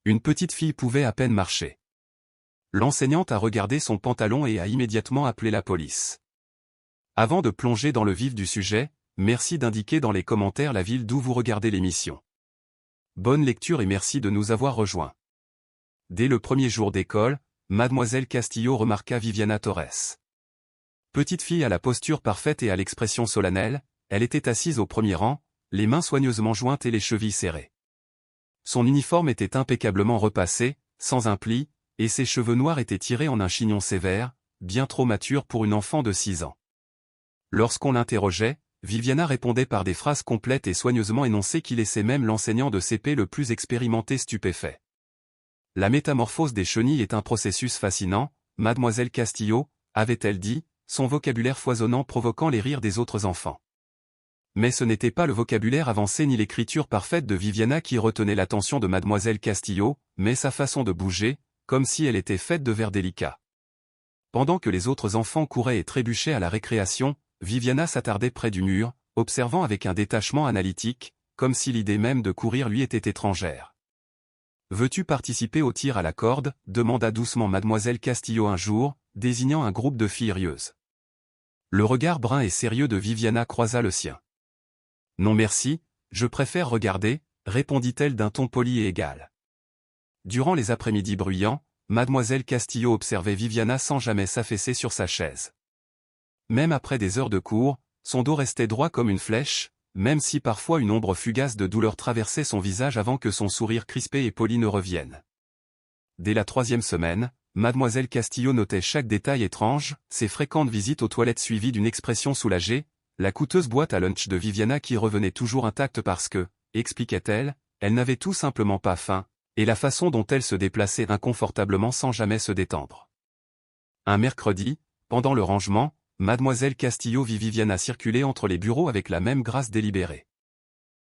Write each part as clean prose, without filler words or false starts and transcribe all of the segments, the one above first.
Une petite fille pouvait à peine marcher. L'enseignante a regardé son pantalon et a immédiatement appelé la police. Avant de plonger dans le vif du sujet, merci d'indiquer dans les commentaires la ville d'où vous regardez l'émission. Bonne lecture et merci de nous avoir rejoints. Dès le premier jour d'école, Mademoiselle Castillo remarqua Viviana Torres. Petite fille à la posture parfaite et à l'expression solennelle, elle était assise au premier rang, les mains soigneusement jointes et les chevilles serrées. Son uniforme était impeccablement repassé, sans un pli, et ses cheveux noirs étaient tirés en un chignon sévère, bien trop mature pour une enfant de 6 ans. Lorsqu'on l'interrogeait, Viviana répondait par des phrases complètes et soigneusement énoncées qui laissaient même l'enseignant de CP le plus expérimenté stupéfait. La métamorphose des chenilles est un processus fascinant, Mademoiselle Castillo, avait-elle dit, son vocabulaire foisonnant provoquant les rires des autres enfants. Mais ce n'était pas le vocabulaire avancé ni l'écriture parfaite de Viviana qui retenait l'attention de Mademoiselle Castillo, mais sa façon de bouger, comme si elle était faite de verre délicat. Pendant que les autres enfants couraient et trébuchaient à la récréation, Viviana s'attardait près du mur, observant avec un détachement analytique, comme si l'idée même de courir lui était étrangère. « Veux-tu participer au tir à la corde » demanda doucement Mademoiselle Castillo un jour, désignant un groupe de filles rieuses. Le regard brun et sérieux de Viviana croisa le sien. « Non merci, je préfère regarder » répondit-elle d'un ton poli et égal. Durant les après-midi bruyants, Mademoiselle Castillo observait Viviana sans jamais s'affaisser sur sa chaise. Même après des heures de cours, son dos restait droit comme une flèche, même si parfois une ombre fugace de douleur traversait son visage avant que son sourire crispé et poli ne revienne. Dès la 3e semaine, Mademoiselle Castillo notait chaque détail étrange, ses fréquentes visites aux toilettes suivies d'une expression soulagée, la coûteuse boîte à lunch de Viviana qui revenait toujours intacte parce que, expliquait-elle, elle n'avait tout simplement pas faim, et la façon dont elle se déplaçait inconfortablement sans jamais se détendre. Un mercredi, pendant le rangement, Mademoiselle Castillo vit Viviana circuler entre les bureaux avec la même grâce délibérée.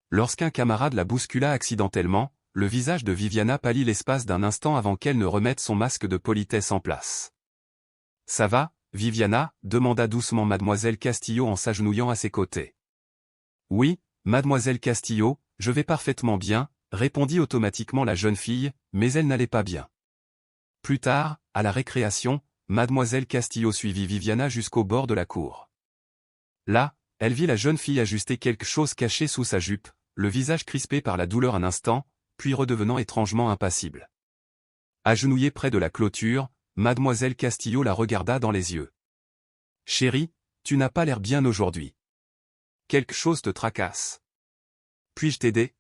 Lorsqu'un camarade la bouscula accidentellement, le visage de Viviana pâlit l'espace d'un instant avant qu'elle ne remette son masque de politesse en place. « Ça va, Viviana » demanda doucement Mademoiselle Castillo en s'agenouillant à ses côtés. « Oui, Mademoiselle Castillo, je vais parfaitement bien » répondit automatiquement la jeune fille, mais elle n'allait pas bien. Plus tard, à la récréation, Mademoiselle Castillo suivit Viviana jusqu'au bord de la cour. Là, elle vit la jeune fille ajuster quelque chose caché sous sa jupe, le visage crispé par la douleur un instant, puis redevenant étrangement impassible. Agenouillée près de la clôture, Mademoiselle Castillo la regarda dans les yeux. « Chérie, tu n'as pas l'air bien aujourd'hui. Quelque chose te tracasse. Puis-je t'aider »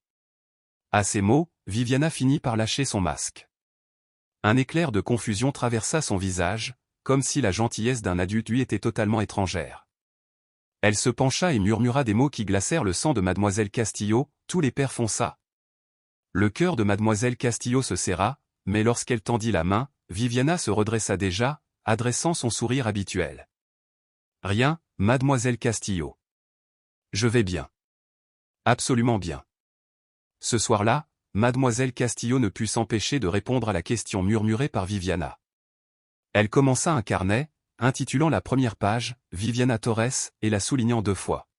À ces mots, Viviana finit par lâcher son masque. Un éclair de confusion traversa son visage, comme si la gentillesse d'un adulte lui était totalement étrangère. Elle se pencha et murmura des mots qui glacèrent le sang de Mademoiselle Castillo, « Tous les pères font ça. » Le cœur de Mademoiselle Castillo se serra, mais lorsqu'elle tendit la main, Viviana se redressa déjà, adressant son sourire habituel. « Rien, Mademoiselle Castillo. Je vais bien. Absolument bien. » Ce soir-là, Mademoiselle Castillo ne put s'empêcher de répondre à la question murmurée par Viviana. Elle commença un carnet, intitulant la première page « Viviana Torres » et la soulignant 2 fois.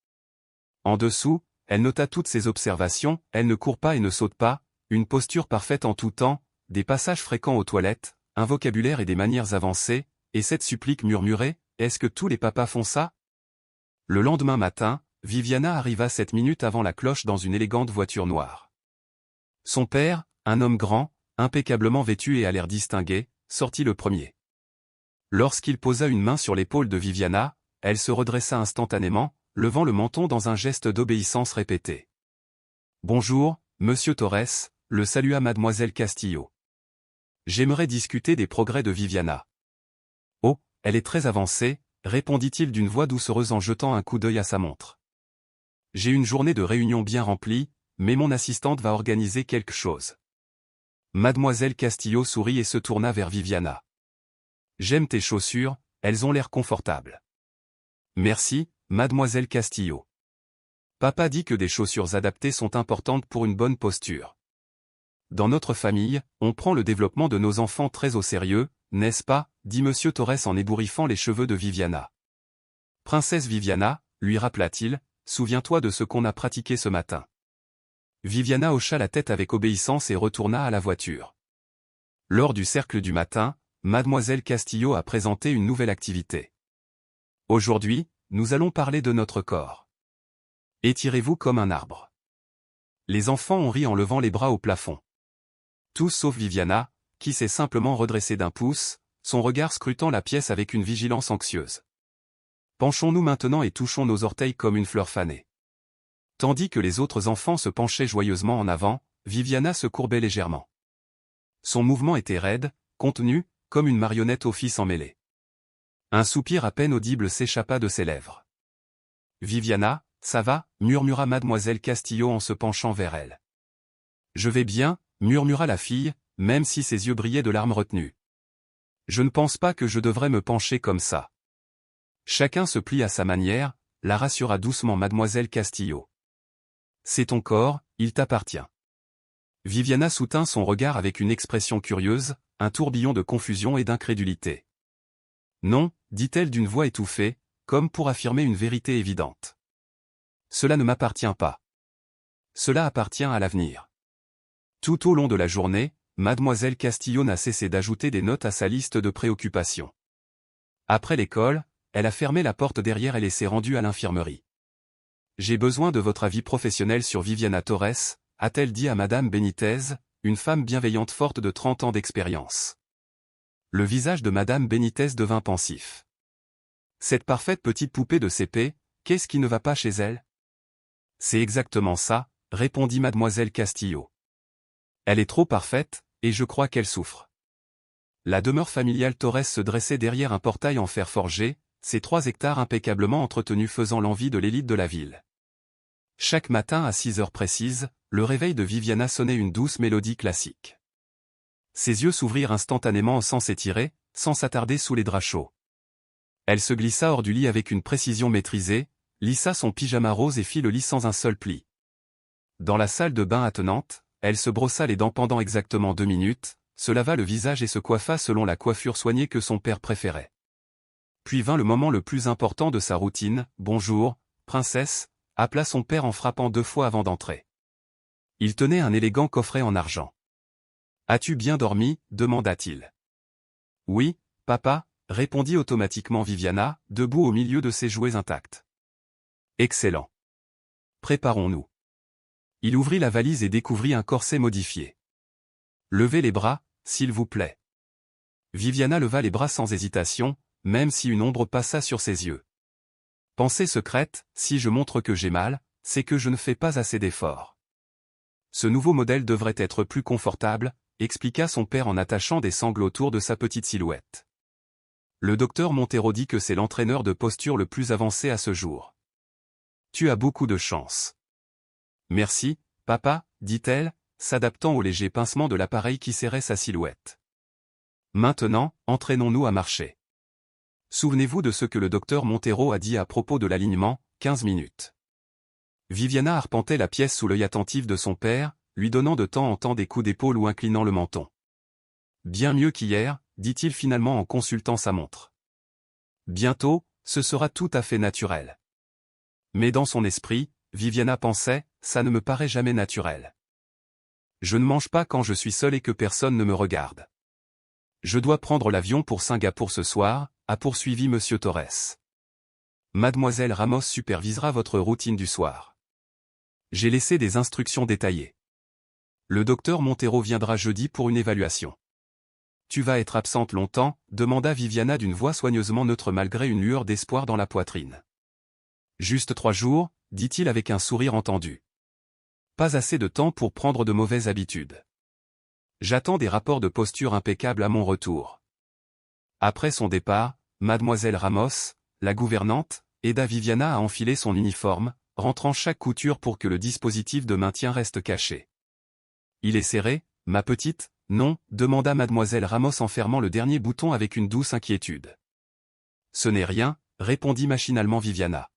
En dessous, elle nota toutes ses observations, elle ne court pas et ne saute pas, une posture parfaite en tout temps, des passages fréquents aux toilettes, un vocabulaire et des manières avancées, et cette supplique murmurée, « Est-ce que tous les papas font ça ?» Le lendemain matin, Viviana arriva 7 minutes avant la cloche dans une élégante voiture noire. Son père, un homme grand, impeccablement vêtu et à l'air distingué, sortit le premier. Lorsqu'il posa une main sur l'épaule de Viviana, elle se redressa instantanément, levant le menton dans un geste d'obéissance répété. « Bonjour, Monsieur Torres » le salua Mademoiselle Castillo. « J'aimerais discuter des progrès de Viviana. »« Oh, elle est très avancée » répondit-il d'une voix doucereuse en jetant un coup d'œil à sa montre. « J'ai une journée de réunion bien remplie, mais mon assistante va organiser quelque chose. » Mademoiselle Castillo sourit et se tourna vers Viviana. « J'aime tes chaussures, elles ont l'air confortables. »« Merci, Mademoiselle Castillo. Papa dit que des chaussures adaptées sont importantes pour une bonne posture. Dans notre famille, on prend le développement de nos enfants très au sérieux, n'est-ce pas ?» dit Monsieur Torres en ébouriffant les cheveux de Viviana. « Princesse Viviana, lui rappela-t-il, souviens-toi de ce qu'on a pratiqué ce matin. » Viviana hocha la tête avec obéissance et retourna à la voiture. Lors du cercle du matin, Mademoiselle Castillo a présenté une nouvelle activité. Aujourd'hui, nous allons parler de notre corps. Étirez-vous comme un arbre. Les enfants ont ri en levant les bras au plafond. Tous sauf Viviana, qui s'est simplement redressée d'un pouce, son regard scrutant la pièce avec une vigilance anxieuse. Penchons-nous maintenant et touchons nos orteils comme une fleur fanée. Tandis que les autres enfants se penchaient joyeusement en avant, Viviana se courbait légèrement. Son mouvement était raide, contenu, comme une marionnette au fils emmêlé. Un soupir à peine audible s'échappa de ses lèvres. « Viviana, ça va » murmura Mademoiselle Castillo en se penchant vers elle. « Je vais bien » murmura la fille, même si ses yeux brillaient de larmes retenues. « Je ne pense pas que je devrais me pencher comme ça. » Chacun se plie à sa manière, la rassura doucement Mademoiselle Castillo. « C'est ton corps, il t'appartient. » Viviana soutint son regard avec une expression curieuse, un tourbillon de confusion et d'incrédulité. « Non » dit-elle d'une voix étouffée, comme pour affirmer une vérité évidente. « Cela ne m'appartient pas. Cela appartient à l'avenir. » Tout au long de la journée, Mademoiselle Castillo n'a cessé d'ajouter des notes à sa liste de préoccupations. Après l'école, elle a fermé la porte derrière elle et s'est rendue à l'infirmerie. « J'ai besoin de votre avis professionnel sur Viviana Torres » a-t-elle dit à Madame Benitez, une femme bienveillante forte de 30 ans d'expérience. Le visage de Madame Benitez devint pensif. Cette parfaite petite poupée de CP, qu'est-ce qui ne va pas chez elle? C'est exactement ça, répondit Mademoiselle Castillo. Elle est trop parfaite, et je crois qu'elle souffre. La demeure familiale Torres se dressait derrière un portail en fer forgé, ses 3 hectares impeccablement entretenus faisant l'envie de l'élite de la ville. Chaque matin à 6 heures précises, le réveil de Viviana sonnait une douce mélodie classique. Ses yeux s'ouvrirent instantanément sans s'étirer, sans s'attarder sous les draps chauds. Elle se glissa hors du lit avec une précision maîtrisée, lissa son pyjama rose et fit le lit sans un seul pli. Dans la salle de bain attenante, elle se brossa les dents pendant exactement 2 minutes, se lava le visage et se coiffa selon la coiffure soignée que son père préférait. Puis vint le moment le plus important de sa routine. « Bonjour, princesse » appela son père en frappant 2 fois avant d'entrer. Il tenait un élégant coffret en argent. « As-tu bien dormi » demanda-t-il. « Oui, papa » répondit automatiquement Viviana, debout au milieu de ses jouets intacts. « Excellent. Préparons-nous. » Il ouvrit la valise et découvrit un corset modifié. « Levez les bras, s'il vous plaît. » Viviana leva les bras sans hésitation, même si une ombre passa sur ses yeux. Pensée secrète, si je montre que j'ai mal, c'est que je ne fais pas assez d'efforts. Ce nouveau modèle devrait être plus confortable, expliqua son père en attachant des sangles autour de sa petite silhouette. Le docteur Montero dit que c'est l'entraîneur de posture le plus avancé à ce jour. Tu as beaucoup de chance. Merci, papa, dit-elle, s'adaptant au léger pincement de l'appareil qui serrait sa silhouette. Maintenant, entraînons-nous à marcher. Souvenez-vous de ce que le docteur Montero a dit à propos de l'alignement, 15 minutes. Viviana arpentait la pièce sous l'œil attentif de son père, lui donnant de temps en temps des coups d'épaule ou inclinant le menton. Bien mieux qu'hier, dit-il finalement en consultant sa montre. Bientôt, ce sera tout à fait naturel. Mais dans son esprit, Viviana pensait, ça ne me paraît jamais naturel. Je ne mange pas quand je suis seule et que personne ne me regarde. Je dois prendre l'avion pour Singapour ce soir, a poursuivi Monsieur Torres. Mademoiselle Ramos supervisera votre routine du soir. J'ai laissé des instructions détaillées. Le docteur Montero viendra jeudi pour une évaluation. Tu vas être absente longtemps, demanda Viviana d'une voix soigneusement neutre malgré une lueur d'espoir dans la poitrine. Juste 3 jours, dit-il avec un sourire entendu. Pas assez de temps pour prendre de mauvaises habitudes. J'attends des rapports de posture impeccables à mon retour. Après son départ, Mademoiselle Ramos, la gouvernante, aida Viviana à enfiler son uniforme, rentrant chaque couture pour que le dispositif de maintien reste caché. Il est serré, ma petite, non, demanda Mademoiselle Ramos en fermant le dernier bouton avec une douce inquiétude. Ce n'est rien, répondit machinalement Viviana.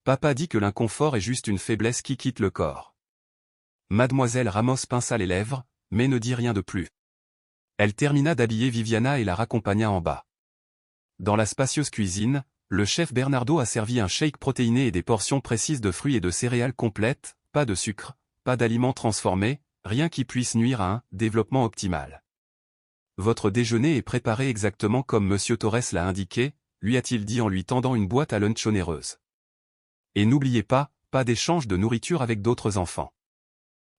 Papa dit que l'inconfort est juste une faiblesse qui quitte le corps. Mademoiselle Ramos pinça les lèvres, mais ne dit rien de plus. Elle termina d'habiller Viviana et la raccompagna en bas. Dans la spacieuse cuisine, le chef Bernardo a servi un shake protéiné et des portions précises de fruits et de céréales complètes, pas de sucre, pas d'aliments transformés, rien qui puisse nuire à un développement optimal. votre déjeuner est préparé exactement comme Monsieur Torres l'a indiqué, lui a-t-il dit en lui tendant une boîte à lunch onéreuse. Et n'oubliez pas, pas d'échange de nourriture avec d'autres enfants.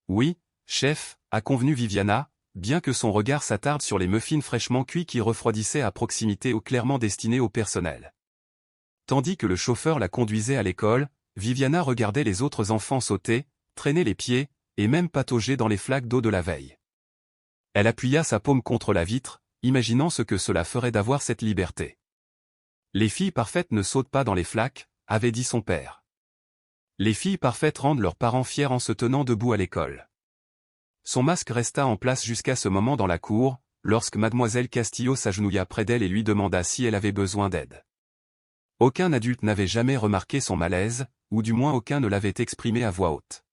Oui, chef, a convenu Viviana, bien que son regard s'attarde sur les muffins fraîchement cuits qui refroidissaient à proximité ou clairement destinés au personnel. Tandis que le chauffeur la conduisait à l'école, Viviana regardait les autres enfants sauter, traîner les pieds, et même patauger dans les flaques d'eau de la veille. Elle appuya sa paume contre la vitre, imaginant ce que cela ferait d'avoir cette liberté. Les filles parfaites ne sautent pas dans les flaques, avait dit son père. Les filles parfaites rendent leurs parents fiers en se tenant debout à l'école. Son masque resta en place jusqu'à ce moment dans la cour, lorsque mademoiselle Castillo s'agenouilla près d'elle et lui demanda si elle avait besoin d'aide. Aucun adulte n'avait jamais remarqué son malaise, ou du moins aucun ne l'avait exprimé à voix haute.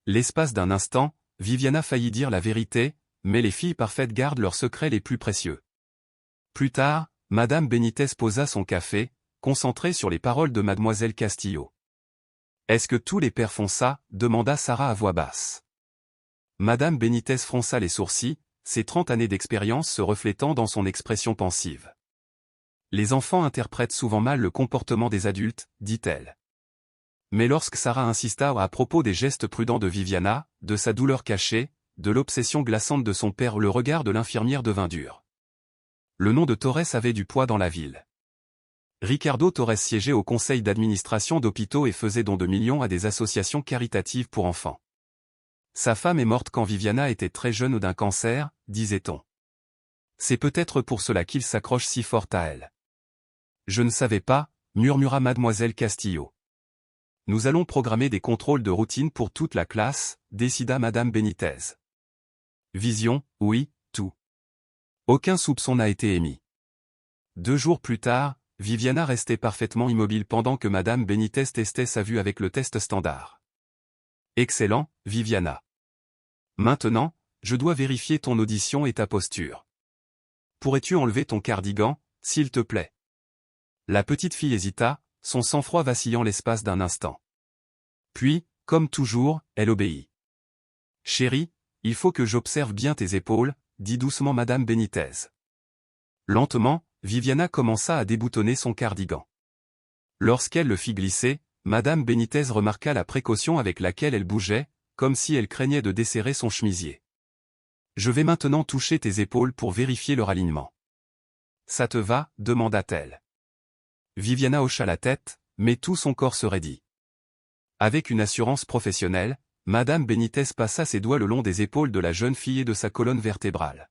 L'espace d'un instant, Viviana faillit dire la vérité, mais les filles parfaites gardent leurs secrets les plus précieux. Plus tard, Madame Benitez posa son café, concentrée sur les paroles de mademoiselle Castillo. « Est-ce que tous les pères font ça » demanda Sarah à voix basse. Madame Benitez fronça les sourcils, ses 30 années d'expérience se reflétant dans son expression pensive. Les enfants interprètent souvent mal le comportement des adultes, dit-elle. Mais lorsque Sarah insista à propos des gestes prudents de Viviana, de sa douleur cachée, de l'obsession glaçante de son père, le regard de l'infirmière devint dur. Le nom de Torres avait du poids dans la ville. Ricardo Torres siégeait au conseil d'administration d'hôpitaux et faisait don de millions à des associations caritatives pour enfants. Sa femme est morte quand Viviana était très jeune d'un cancer, disait-on. C'est peut-être pour cela qu'il s'accroche si fort à elle. Je ne savais pas, murmura mademoiselle Castillo. Nous allons programmer des contrôles de routine pour toute la classe, décida madame Benitez. Vision, oui, tout. Aucun soupçon n'a été émis. 2 jours plus tard, Viviana restait parfaitement immobile pendant que madame Benitez testait sa vue avec le test standard. Excellent, Viviana. Maintenant, je dois vérifier ton audition et ta posture. Pourrais-tu enlever ton cardigan, s'il te plaît? La petite fille hésita, son sang-froid vacillant l'espace d'un instant. Puis, comme toujours, elle obéit. Chérie, il faut que j'observe bien tes épaules, dit doucement madame Benitez. Lentement, Viviana commença à déboutonner son cardigan. Lorsqu'elle le fit glisser, madame Benitez remarqua la précaution avec laquelle elle bougeait, comme si elle craignait de desserrer son chemisier. Je vais maintenant toucher tes épaules pour vérifier leur alignement. Ça te va, demanda-t-elle. Viviana hocha la tête, mais tout son corps se raidit. Avec une assurance professionnelle, madame Benitez passa ses doigts le long des épaules de la jeune fille et de sa colonne vertébrale.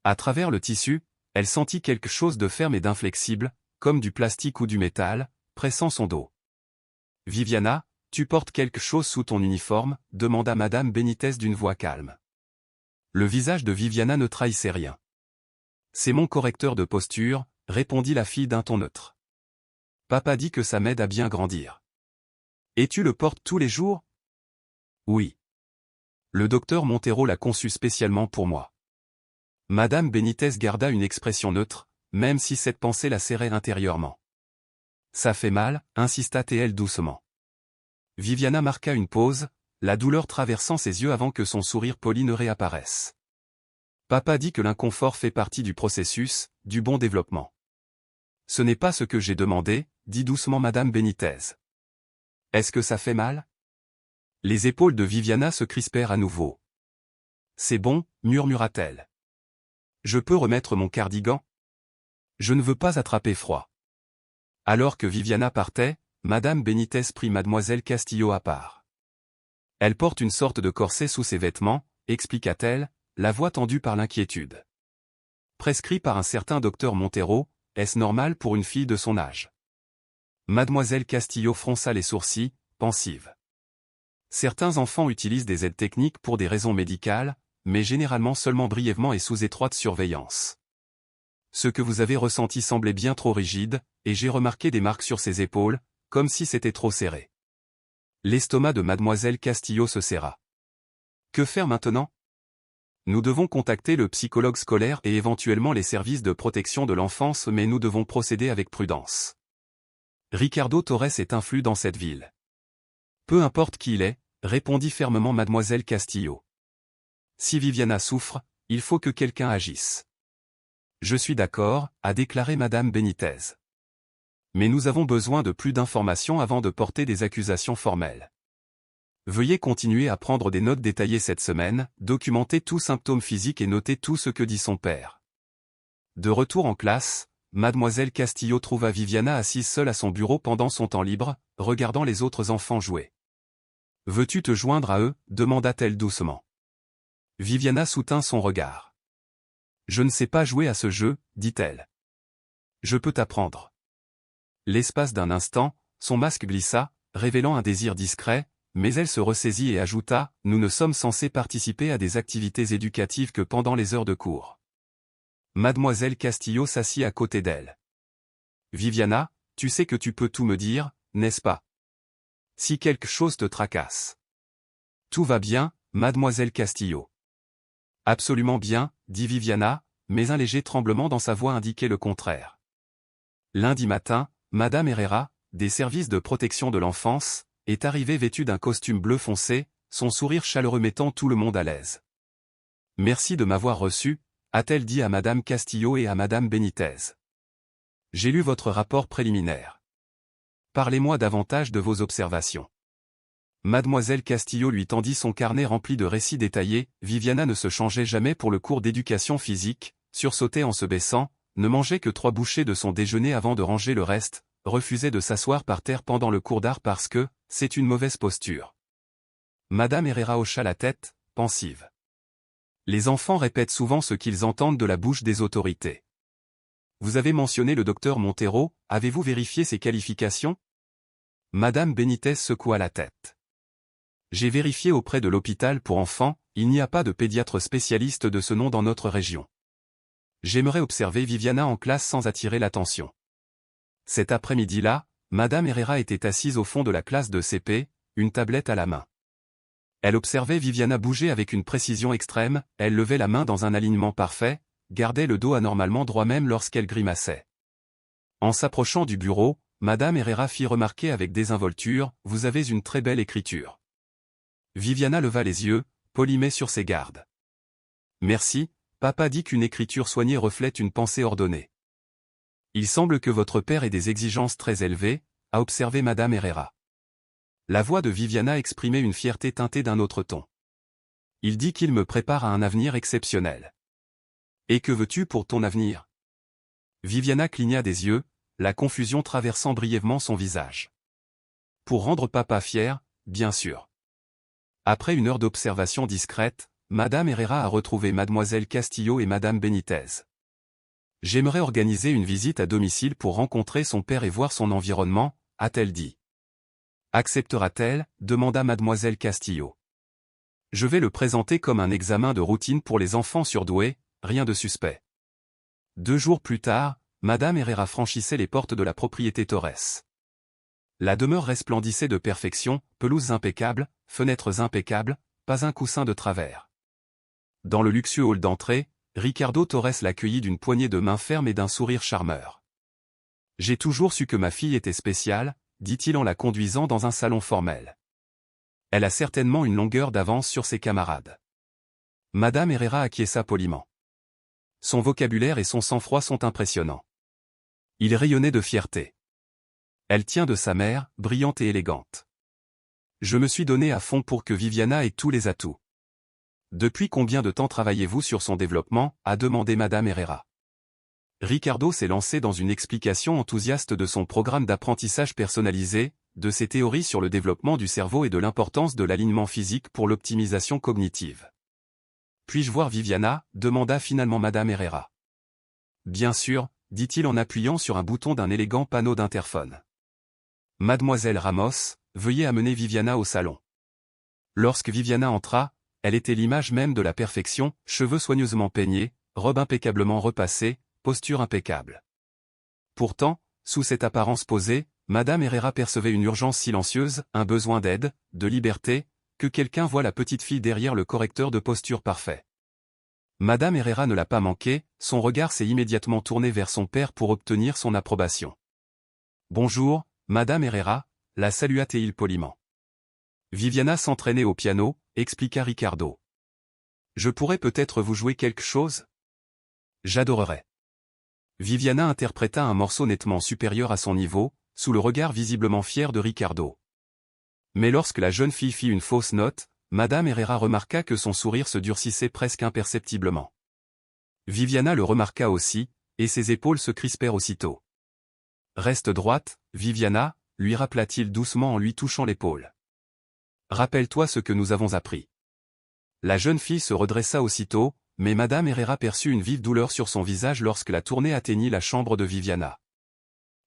À travers le tissu, elle sentit quelque chose de ferme et d'inflexible, comme du plastique ou du métal, pressant son dos. « Viviana, tu portes quelque chose sous ton uniforme » demanda madame Benitez d'une voix calme. Le visage de Viviana ne trahissait rien. « C'est mon correcteur de posture » répondit la fille d'un ton neutre. « Papa dit que ça m'aide à bien grandir. »« Et tu le portes tous les jours ?»« Oui. Le docteur Montero l'a conçu spécialement pour moi. » Madame Benitez garda une expression neutre, même si cette pensée la serrait intérieurement. « Ça fait mal » insista-t-elle doucement. Viviana marqua une pause, la douleur traversant ses yeux avant que son sourire poli ne réapparaisse. Papa dit que l'inconfort fait partie du processus, du bon développement. Ce n'est pas ce que j'ai demandé, dit doucement madame Benitez. Est-ce que ça fait mal? Les épaules de Viviana se crispèrent à nouveau. C'est bon, murmura-t-elle. Je peux remettre mon cardigan? Je ne veux pas attraper froid. Alors que Viviana partait, madame Benitez prit mademoiselle Castillo à part. Elle porte une sorte de corset sous ses vêtements, expliqua-t-elle, la voix tendue par l'inquiétude. Prescrit par un certain docteur Montero, est-ce normal pour une fille de son âge? Mademoiselle Castillo fronça les sourcils, pensive. Certains enfants utilisent des aides techniques pour des raisons médicales, mais généralement seulement brièvement et sous étroite surveillance. Ce que vous avez ressenti semblait bien trop rigide, et j'ai remarqué des marques sur ses épaules, comme si c'était trop serré. L'estomac de mademoiselle Castillo se serra. Que faire maintenant? Nous devons contacter le psychologue scolaire et éventuellement les services de protection de l'enfance, mais nous devons procéder avec prudence. Ricardo Torres est influent dans cette ville. Peu importe qui il est, répondit fermement mademoiselle Castillo. Si Viviana souffre, Il faut que quelqu'un agisse. Je suis d'accord, a déclaré Madame Benitez. Mais nous avons besoin de plus d'informations avant de porter des accusations formelles. Veuillez continuer à prendre des notes détaillées cette semaine, documenter tout symptôme physique et noter tout ce que dit son père. De retour en classe, Mademoiselle Castillo trouva Viviana assise seule à son bureau pendant son temps libre, regardant les autres enfants jouer. « Veux-tu te joindre à eux » demanda-t-elle doucement. Viviana soutint son regard. « Je ne sais pas jouer à ce jeu » dit-elle. « Je peux t'apprendre. » L'espace d'un instant, son masque glissa, révélant un désir discret, mais elle se ressaisit et ajouta « Nous ne sommes censés participer à des activités éducatives que pendant les heures de cours. » Mademoiselle Castillo s'assit à côté d'elle. « Viviana, tu sais que tu peux tout me dire, n'est-ce pas? Si quelque chose te tracasse. »« Tout va bien, Mademoiselle Castillo. »« Absolument bien, » dit Viviana, mais un léger tremblement dans sa voix indiquait le contraire. Lundi matin, Madame Herrera, des services de protection de l'enfance, est arrivée vêtue d'un costume bleu foncé, son sourire chaleureux mettant tout le monde à l'aise. « Merci de m'avoir reçu », a-t-elle dit à Madame Castillo et à Madame Benitez. « J'ai lu votre rapport préliminaire. Parlez-moi davantage de vos observations. » Mademoiselle Castillo lui tendit son carnet rempli de récits détaillés. Viviana ne se changeait jamais pour le cours d'éducation physique, sursautait en se baissant, ne mangeait que 3 bouchées de son déjeuner avant de ranger le reste, refusait de s'asseoir par terre pendant le cours d'art parce que c'est une mauvaise posture. Madame Herrera hocha la tête, pensive. Les enfants répètent souvent ce qu'ils entendent de la bouche des autorités. Vous avez mentionné le docteur Montero, avez-vous vérifié ses qualifications? Madame Benitez secoua la tête. J'ai vérifié auprès de l'hôpital pour enfants, il n'y a pas de pédiatre spécialiste de ce nom dans notre région. J'aimerais observer Viviana en classe sans attirer l'attention. Cet après-midi-là, Madame Herrera était assise au fond de la classe de CP, une tablette à la main. Elle observait Viviana bouger avec une précision extrême, elle levait la main dans un alignement parfait, gardait le dos anormalement droit même lorsqu'elle grimaçait. En s'approchant du bureau, Madame Herrera fit remarquer avec désinvolture, « Vous avez une très belle écriture. » Viviana leva les yeux, polimait sur ses gardes. « Merci, papa dit qu'une écriture soignée reflète une pensée ordonnée. » Il semble que votre père ait des exigences très élevées, a observé Madame Herrera. La voix de Viviana exprimait une fierté teintée d'un autre ton. Il dit qu'il me prépare à un avenir exceptionnel. Et que veux-tu pour ton avenir? Viviana cligna des yeux, la confusion traversant brièvement son visage. Pour rendre papa fier, bien sûr. Après une heure d'observation discrète, Madame Herrera a retrouvé Mademoiselle Castillo et Madame Benitez. J'aimerais organiser une visite à domicile pour rencontrer son père et voir son environnement, a-t-elle dit. Acceptera-t-elle? Demanda Mademoiselle Castillo. Je vais le présenter comme un examen de routine pour les enfants surdoués, rien de suspect. 2 jours plus tard, Madame Herrera franchissait les portes de la propriété Torres. La demeure resplendissait de perfection, pelouses impeccables, fenêtres impeccables, pas un coussin de travers. Dans le luxueux hall d'entrée, Ricardo Torres l'accueillit d'une poignée de main ferme et d'un sourire charmeur. « J'ai toujours su que ma fille était spéciale », dit-il en la conduisant dans un salon formel. Elle a certainement une longueur d'avance sur ses camarades. Madame Herrera acquiesça poliment. Son vocabulaire et son sang-froid sont impressionnants. Il rayonnait de fierté. Elle tient de sa mère, brillante et élégante. Je me suis donné à fond pour que Viviana ait tous les atouts. Depuis combien de temps travaillez-vous sur son développement? A demandé Madame Herrera. Ricardo s'est lancé dans une explication enthousiaste de son programme d'apprentissage personnalisé, de ses théories sur le développement du cerveau et de l'importance de l'alignement physique pour l'optimisation cognitive. Puis-je voir Viviana? Demanda finalement Madame Herrera. Bien sûr, dit-il en appuyant sur un bouton d'un élégant panneau d'interphone. Mademoiselle Ramos, veuillez amener Viviana au salon. Lorsque Viviana entra, elle était l'image même de la perfection, cheveux soigneusement peignés, robe impeccablement repassée, posture impeccable. Pourtant, sous cette apparence posée, Madame Herrera percevait une urgence silencieuse, un besoin d'aide, de liberté, que quelqu'un voie la petite fille derrière le correcteur de posture parfait. Madame Herrera ne l'a pas manqué, son regard s'est immédiatement tourné vers son père pour obtenir son approbation. « Bonjour, Madame Herrera », la salua-t-il poliment. Viviana s'entraînait au piano, expliqua Ricardo. Je pourrais peut-être vous jouer quelque chose? J'adorerais. Viviana interpréta un morceau nettement supérieur à son niveau, sous le regard visiblement fier de Ricardo. Mais lorsque la jeune fille fit une fausse note, Madame Herrera remarqua que son sourire se durcissait presque imperceptiblement. Viviana le remarqua aussi, et ses épaules se crispèrent aussitôt. Reste droite, Viviana, lui rappela-t-il doucement en lui touchant l'épaule. Rappelle-toi ce que nous avons appris. La jeune fille se redressa aussitôt, mais Madame Herrera perçut une vive douleur sur son visage lorsque la tournée atteignit la chambre de Viviana.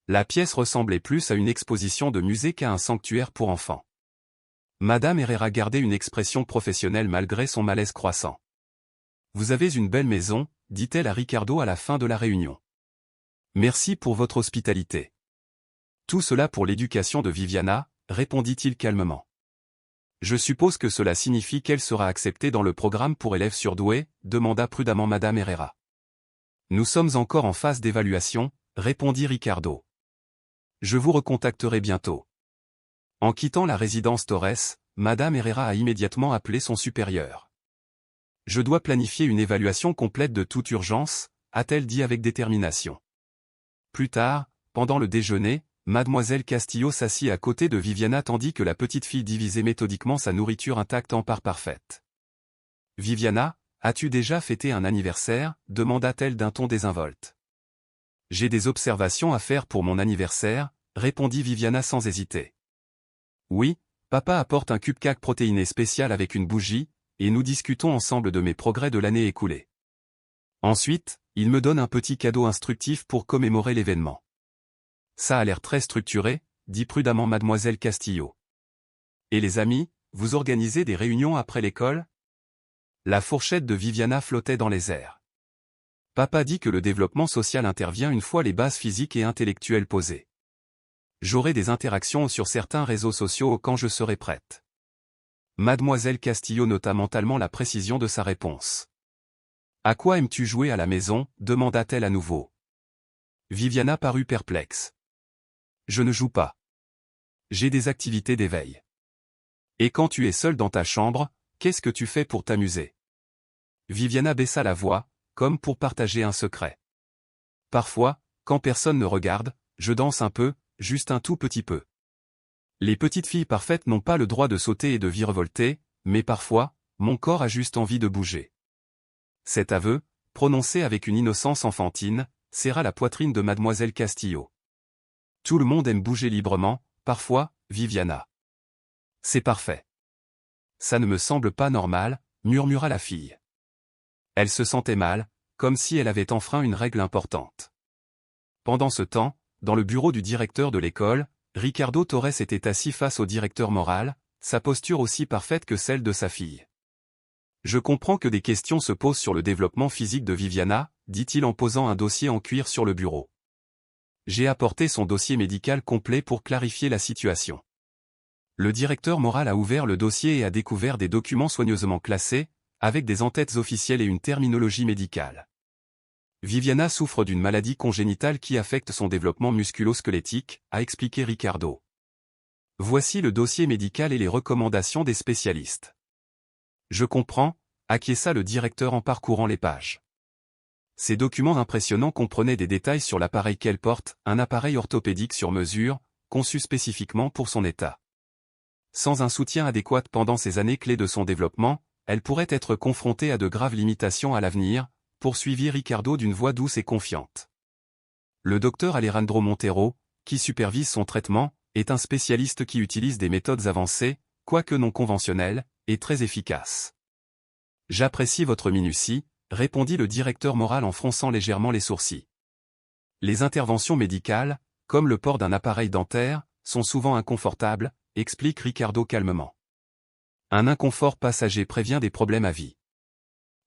La pièce ressemblait plus à une exposition de musée qu'à un sanctuaire pour enfants. Madame Herrera gardait une expression professionnelle malgré son malaise croissant. « Vous avez une belle maison », dit-elle à Ricardo à la fin de la réunion. « Merci pour votre hospitalité. » Tout cela pour l'éducation de Viviana, répondit-il calmement. « Je suppose que cela signifie qu'elle sera acceptée dans le programme pour élèves surdoués, demanda prudemment Madame Herrera. « Nous sommes encore en phase d'évaluation, répondit Ricardo. « Je vous recontacterai bientôt. » En quittant la résidence Torres, Madame Herrera a immédiatement appelé son supérieur. « Je dois planifier une évaluation complète de toute urgence, a-t-elle dit avec détermination. Plus tard, pendant le déjeuner, Mademoiselle Castillo s'assit à côté de Viviana tandis que la petite fille divisait méthodiquement sa nourriture intacte en parts parfaites. « Viviana, as-tu déjà fêté un anniversaire » demanda-t-elle d'un ton désinvolte. « J'ai des observations à faire pour mon anniversaire » répondit Viviana sans hésiter. « Oui, papa apporte un cupcake protéiné spécial avec une bougie, et nous discutons ensemble de mes progrès de l'année écoulée. Ensuite, il me donne un petit cadeau instructif pour commémorer l'événement. » Ça a l'air très structuré, dit prudemment Mademoiselle Castillo. Et les amis, vous organisez des réunions après l'école? La fourchette de Viviana flottait dans les airs. Papa dit que le développement social intervient une fois les bases physiques et intellectuelles posées. J'aurai des interactions sur certains réseaux sociaux quand je serai prête. Mademoiselle Castillo nota mentalement la précision de sa réponse. À quoi aimes-tu jouer à la maison? Demanda-t-elle à nouveau. Viviana parut perplexe. Je ne joue pas. J'ai des activités d'éveil. Et quand tu es seule dans ta chambre, qu'est-ce que tu fais pour t'amuser? Viviana baissa la voix, comme pour partager un secret. Parfois, quand personne ne regarde, je danse un peu, juste un tout petit peu. Les petites filles parfaites n'ont pas le droit de sauter et de virevolter, mais parfois, mon corps a juste envie de bouger. Cet aveu, prononcé avec une innocence enfantine, serra la poitrine de Mademoiselle Castillo. Tout le monde aime bouger librement, parfois, Viviana. C'est parfait. Ça ne me semble pas normal, murmura la fille. Elle se sentait mal, comme si elle avait enfreint une règle importante. Pendant ce temps, dans le bureau du directeur de l'école, Ricardo Torres était assis face au directeur moral, sa posture aussi parfaite que celle de sa fille. Je comprends que des questions se posent sur le développement physique de Viviana, dit-il en posant un dossier en cuir sur le bureau. J'ai apporté son dossier médical complet pour clarifier la situation. Le directeur moral a ouvert le dossier et a découvert des documents soigneusement classés, avec des en-têtes officielles et une terminologie médicale. Viviana souffre d'une maladie congénitale qui affecte son développement musculo-squelettique, a expliqué Ricardo. Voici le dossier médical et les recommandations des spécialistes. Je comprends, acquiesça le directeur en parcourant les pages. Ces documents impressionnants comprenaient des détails sur l'appareil qu'elle porte, un appareil orthopédique sur mesure, conçu spécifiquement pour son état. Sans un soutien adéquat pendant ces années clés de son développement, elle pourrait être confrontée à de graves limitations à l'avenir, poursuivit Ricardo d'une voix douce et confiante. Le docteur Alejandro Montero, qui supervise son traitement, est un spécialiste qui utilise des méthodes avancées, quoique non conventionnelles, et très efficaces. J'apprécie votre minutie, répondit le directeur moral en fronçant légèrement les sourcils. Les interventions médicales, comme le port d'un appareil dentaire, sont souvent inconfortables, explique Ricardo calmement. Un inconfort passager prévient des problèmes à vie.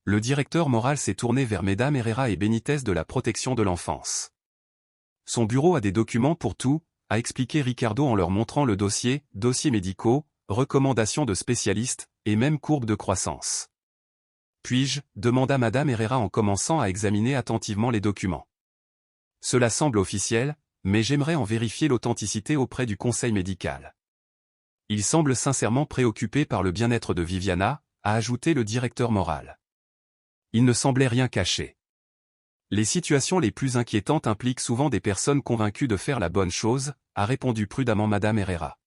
Le directeur moral s'est tourné vers Mesdames Herrera et Benitez de la protection de l'enfance. Son bureau a des documents pour tout, a expliqué Ricardo en leur montrant le dossiers médicaux, recommandations de spécialistes, et même courbes de croissance. Puis-je, demanda Madame Herrera en commençant à examiner attentivement les documents. Cela semble officiel, mais j'aimerais en vérifier l'authenticité auprès du conseil médical. Il semble sincèrement préoccupé par le bien-être de Viviana, a ajouté le directeur moral. Il ne semblait rien cacher. Les situations les plus inquiétantes impliquent souvent des personnes convaincues de faire la bonne chose, a répondu prudemment Madame Herrera.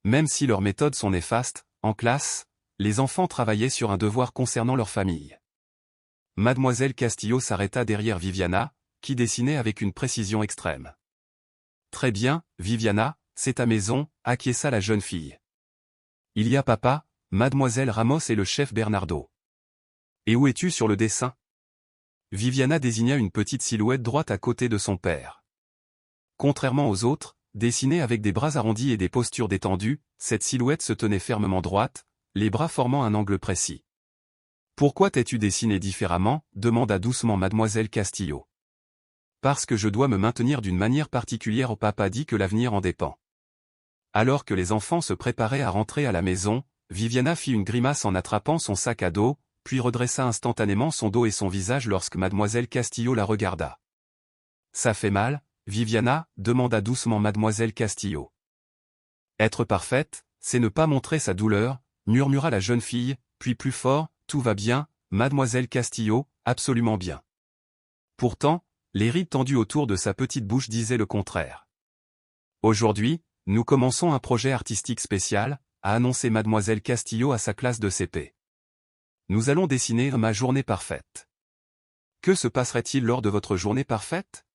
Même si leurs méthodes sont néfastes, en classe, les enfants travaillaient sur un devoir concernant leur famille. Mademoiselle Castillo s'arrêta derrière Viviana, qui dessinait avec une précision extrême. Très bien, Viviana, c'est ta maison, acquiesça la jeune fille. Il y a papa, Mademoiselle Ramos et le chef Bernardo. Et où es-tu sur le dessin? Viviana désigna une petite silhouette droite à côté de son père. Contrairement aux autres, dessinée avec des bras arrondis et des postures détendues, cette silhouette se tenait fermement droite, les bras formant un angle précis. Pourquoi t'es-tu dessiné différemment? Demanda doucement Mademoiselle Castillo. Parce que je dois me maintenir d'une manière particulière. Papa dit que l'avenir en dépend. Alors que les enfants se préparaient à rentrer à la maison, Viviana fit une grimace en attrapant son sac à dos, puis redressa instantanément son dos et son visage lorsque Mademoiselle Castillo la regarda. Ça fait mal, Viviana? Demanda doucement Mademoiselle Castillo. Être parfaite, c'est ne pas montrer sa douleur, murmura la jeune fille, puis plus fort, tout va bien, Mademoiselle Castillo, absolument bien. Pourtant, les rides tendues autour de sa petite bouche disaient le contraire. Aujourd'hui, nous commençons un projet artistique spécial, a annoncé Mademoiselle Castillo à sa classe de CP. Nous allons dessiner ma journée parfaite. Que se passerait-il lors de votre journée parfaite?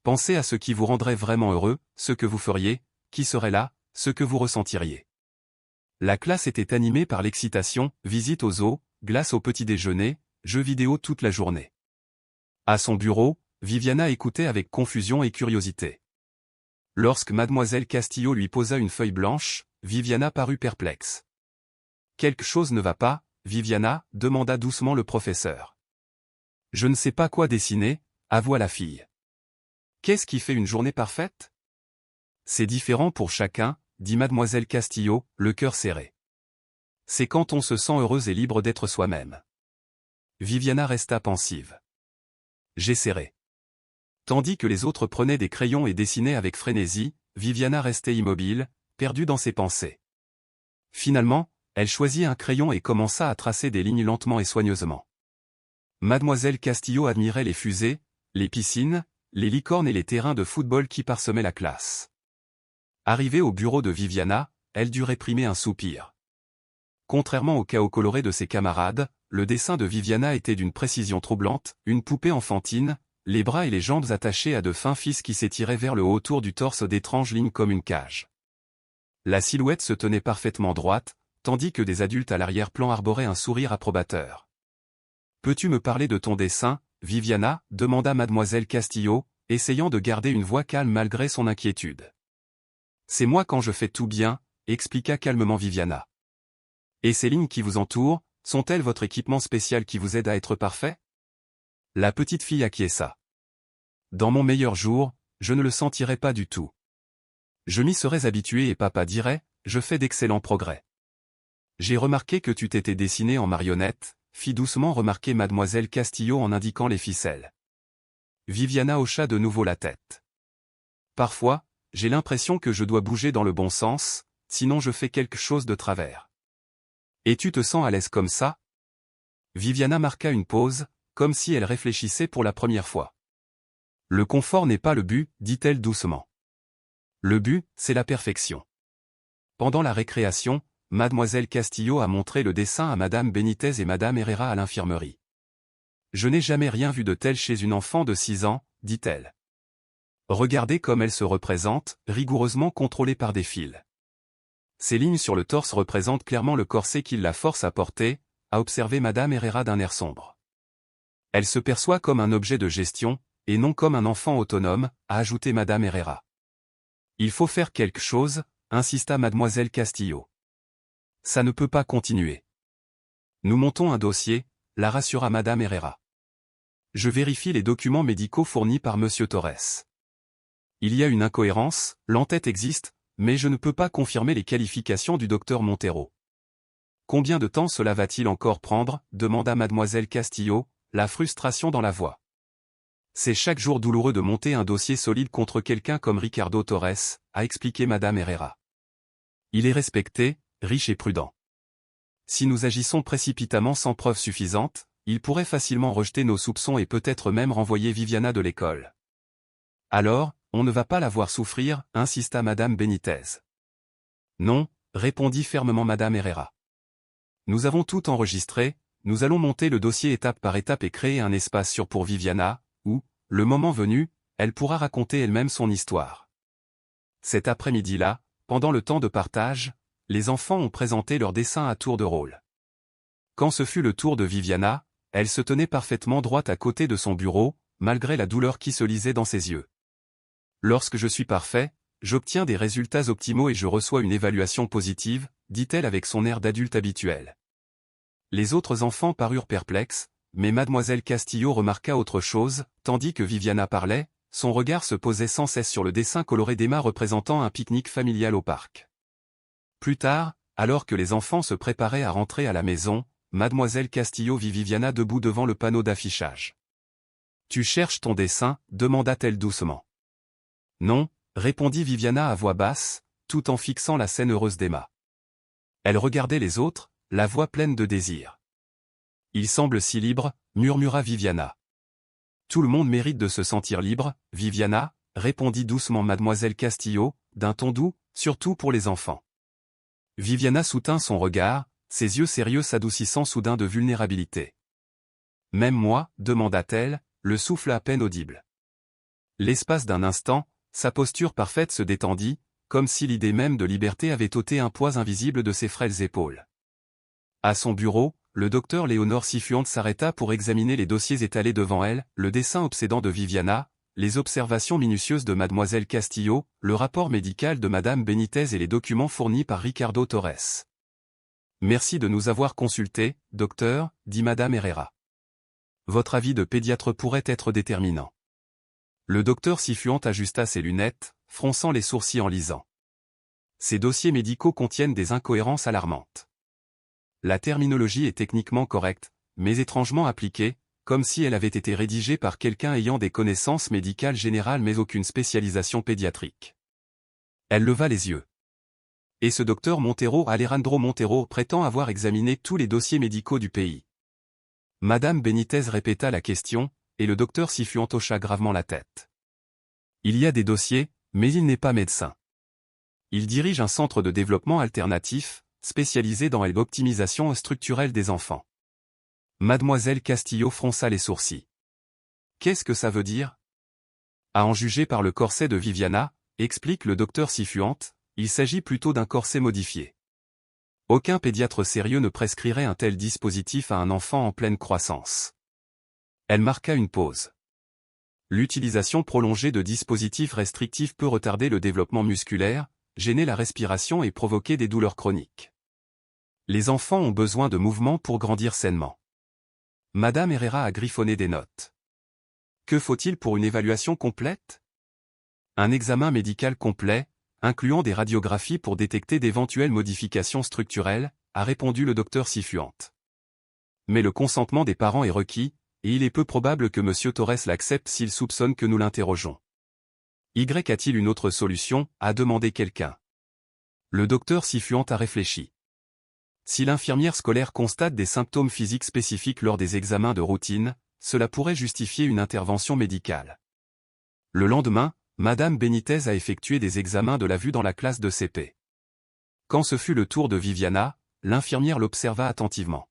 Pensez à ce qui vous rendrait vraiment heureux, ce que vous feriez, qui serait là, ce que vous ressentiriez. La classe était animée par l'excitation, visite au zoo, glace au petit déjeuner, jeux vidéo toute la journée. À son bureau, Viviana écoutait avec confusion et curiosité. Lorsque Mademoiselle Castillo lui posa une feuille blanche, Viviana parut perplexe. Quelque chose ne va pas, Viviana? Demanda doucement le professeur. Je ne sais pas quoi dessiner, avoua la fille. Qu'est-ce qui fait une journée parfaite? C'est différent pour chacun, dit Mademoiselle Castillo, le cœur serré. C'est quand on se sent heureuse et libre d'être soi-même. Viviana resta pensive. J'essaierai. Tandis que les autres prenaient des crayons et dessinaient avec frénésie, Viviana restait immobile, perdue dans ses pensées. Finalement, elle choisit un crayon et commença à tracer des lignes lentement et soigneusement. Mademoiselle Castillo admirait les fusées, les piscines, les licornes et les terrains de football qui parsemaient la classe. Arrivée au bureau de Viviana, elle dut réprimer un soupir. Contrairement au chaos coloré de ses camarades, le dessin de Viviana était d'une précision troublante, une poupée enfantine, les bras et les jambes attachés à de fins fils qui s'étiraient vers le haut autour du torse d'étranges lignes comme une cage. La silhouette se tenait parfaitement droite, tandis que des adultes à l'arrière-plan arboraient un sourire approbateur. « Peux-tu me parler de ton dessin, Viviana? Demanda Mademoiselle Castillo, essayant de garder une voix calme malgré son inquiétude. « C'est moi quand je fais tout bien, expliqua calmement Viviana. Et ces lignes qui vous entourent, sont-elles votre équipement spécial qui vous aide à être parfait? La petite fille acquiesça. Dans mon meilleur jour, je ne le sentirais pas du tout. Je m'y serais habitué et papa dirait, je fais d'excellents progrès. J'ai remarqué que tu t'étais dessiné en marionnette, fit doucement remarquer Mademoiselle Castillo en indiquant les ficelles. Viviana hocha de nouveau la tête. Parfois, j'ai l'impression que je dois bouger dans le bon sens, sinon je fais quelque chose de travers. Et tu te sens à l'aise comme ça? Viviana marqua une pause, comme si elle réfléchissait pour la première fois. Le confort n'est pas le but, dit-elle doucement. Le but, c'est la perfection. Pendant la récréation, Mademoiselle Castillo a montré le dessin à Madame Benitez et Madame Herrera à l'infirmerie. Je n'ai jamais rien vu de tel chez une enfant de 6 ans, dit-elle. Regardez comme elle se représente, rigoureusement contrôlée par des fils. Ces lignes sur le torse représentent clairement le corset qu'il la force à porter, a observé Madame Herrera d'un air sombre. Elle se perçoit comme un objet de gestion, et non comme un enfant autonome, a ajouté Madame Herrera. Il faut faire quelque chose, insista Mademoiselle Castillo. Ça ne peut pas continuer. Nous montons un dossier, la rassura Madame Herrera. Je vérifie les documents médicaux fournis par Monsieur Torres. Il y a une incohérence, l'entête existe, mais je ne peux pas confirmer les qualifications du docteur Montero. Combien de temps cela va-t-il encore prendre? Demanda Mademoiselle Castillo, la frustration dans la voix. C'est chaque jour douloureux de monter un dossier solide contre quelqu'un comme Ricardo Torres, a expliqué Madame Herrera. Il est respecté, riche et prudent. Si nous agissons précipitamment sans preuve suffisante, il pourrait facilement rejeter nos soupçons et peut-être même renvoyer Viviana de l'école. Alors, on ne va pas la voir souffrir, insista Madame Benitez. Non, répondit fermement Madame Herrera. Nous avons tout enregistré, nous allons monter le dossier étape par étape et créer un espace sûr pour Viviana, où, le moment venu, elle pourra raconter elle-même son histoire. Cet après-midi-là, pendant le temps de partage, les enfants ont présenté leurs dessins à tour de rôle. Quand ce fut le tour de Viviana, elle se tenait parfaitement droite à côté de son bureau, malgré la douleur qui se lisait dans ses yeux. Lorsque je suis parfait, j'obtiens des résultats optimaux et je reçois une évaluation positive, dit-elle avec son air d'adulte habituel. Les autres enfants parurent perplexes, mais Mademoiselle Castillo remarqua autre chose, tandis que Viviana parlait, son regard se posait sans cesse sur le dessin coloré d'Emma représentant un pique-nique familial au parc. Plus tard, alors que les enfants se préparaient à rentrer à la maison, Mademoiselle Castillo vit Viviana debout devant le panneau d'affichage. « Tu cherches ton dessin » demanda-t-elle doucement. « Non » répondit Viviana à voix basse, tout en fixant la scène heureuse d'Emma. Elle regardait les autres, la voix pleine de désir. « Il semble si libre » murmura Viviana. « Tout le monde mérite de se sentir libre, Viviana » répondit doucement Mademoiselle Castillo, d'un ton doux, surtout pour les enfants. Viviana soutint son regard, ses yeux sérieux s'adoucissant soudain de vulnérabilité. « Même moi » demanda-t-elle, le souffle à peine audible. L'espace d'un instant, sa posture parfaite se détendit, comme si l'idée même de liberté avait ôté un poids invisible de ses frêles épaules. À son bureau, le docteur Léonore Sifuente s'arrêta pour examiner les dossiers étalés devant elle, le dessin obsédant de Viviana, les observations minutieuses de Mademoiselle Castillo, le rapport médical de Madame Benitez et les documents fournis par Ricardo Torres. « Merci de nous avoir consultés, docteur, dit Madame Herrera. Votre avis de pédiatre pourrait être déterminant. » Le docteur Sifuente ajusta ses lunettes, fronçant les sourcils en lisant. Ces dossiers médicaux contiennent des incohérences alarmantes. La terminologie est techniquement correcte, mais étrangement appliquée, comme si elle avait été rédigée par quelqu'un ayant des connaissances médicales générales mais aucune spécialisation pédiatrique. Elle leva les yeux. Et ce docteur Montero, Alejandro Montero, prétend avoir examiné tous les dossiers médicaux du pays. Madame Benitez répéta la question, et le docteur Sifuente hocha gravement la tête. Il y a des dossiers, mais il n'est pas médecin. Il dirige un centre de développement alternatif, spécialisé dans l'optimisation structurelle des enfants. Mademoiselle Castillo fronça les sourcils. Qu'est-ce que ça veut dire? À en juger par le corset de Viviana, explique le docteur Sifuente, il s'agit plutôt d'un corset modifié. Aucun pédiatre sérieux ne prescrirait un tel dispositif à un enfant en pleine croissance. Elle marqua une pause. L'utilisation prolongée de dispositifs restrictifs peut retarder le développement musculaire, gêner la respiration et provoquer des douleurs chroniques. Les enfants ont besoin de mouvement pour grandir sainement. Madame Herrera a griffonné des notes. Que faut-il pour une évaluation complète? Un examen médical complet, incluant des radiographies pour détecter d'éventuelles modifications structurelles, a répondu le docteur Sifuente. Mais le consentement des parents est requis, et il est peu probable que M. Torres l'accepte s'il soupçonne que nous l'interrogeons. Y a-t-il une autre solution, a demandé quelqu'un. Le docteur Sifuente a réfléchi. Si l'infirmière scolaire constate des symptômes physiques spécifiques lors des examens de routine, cela pourrait justifier une intervention médicale. Le lendemain, Madame Benitez a effectué des examens de la vue dans la classe de CP. Quand ce fut le tour de Viviana, l'infirmière l'observa attentivement.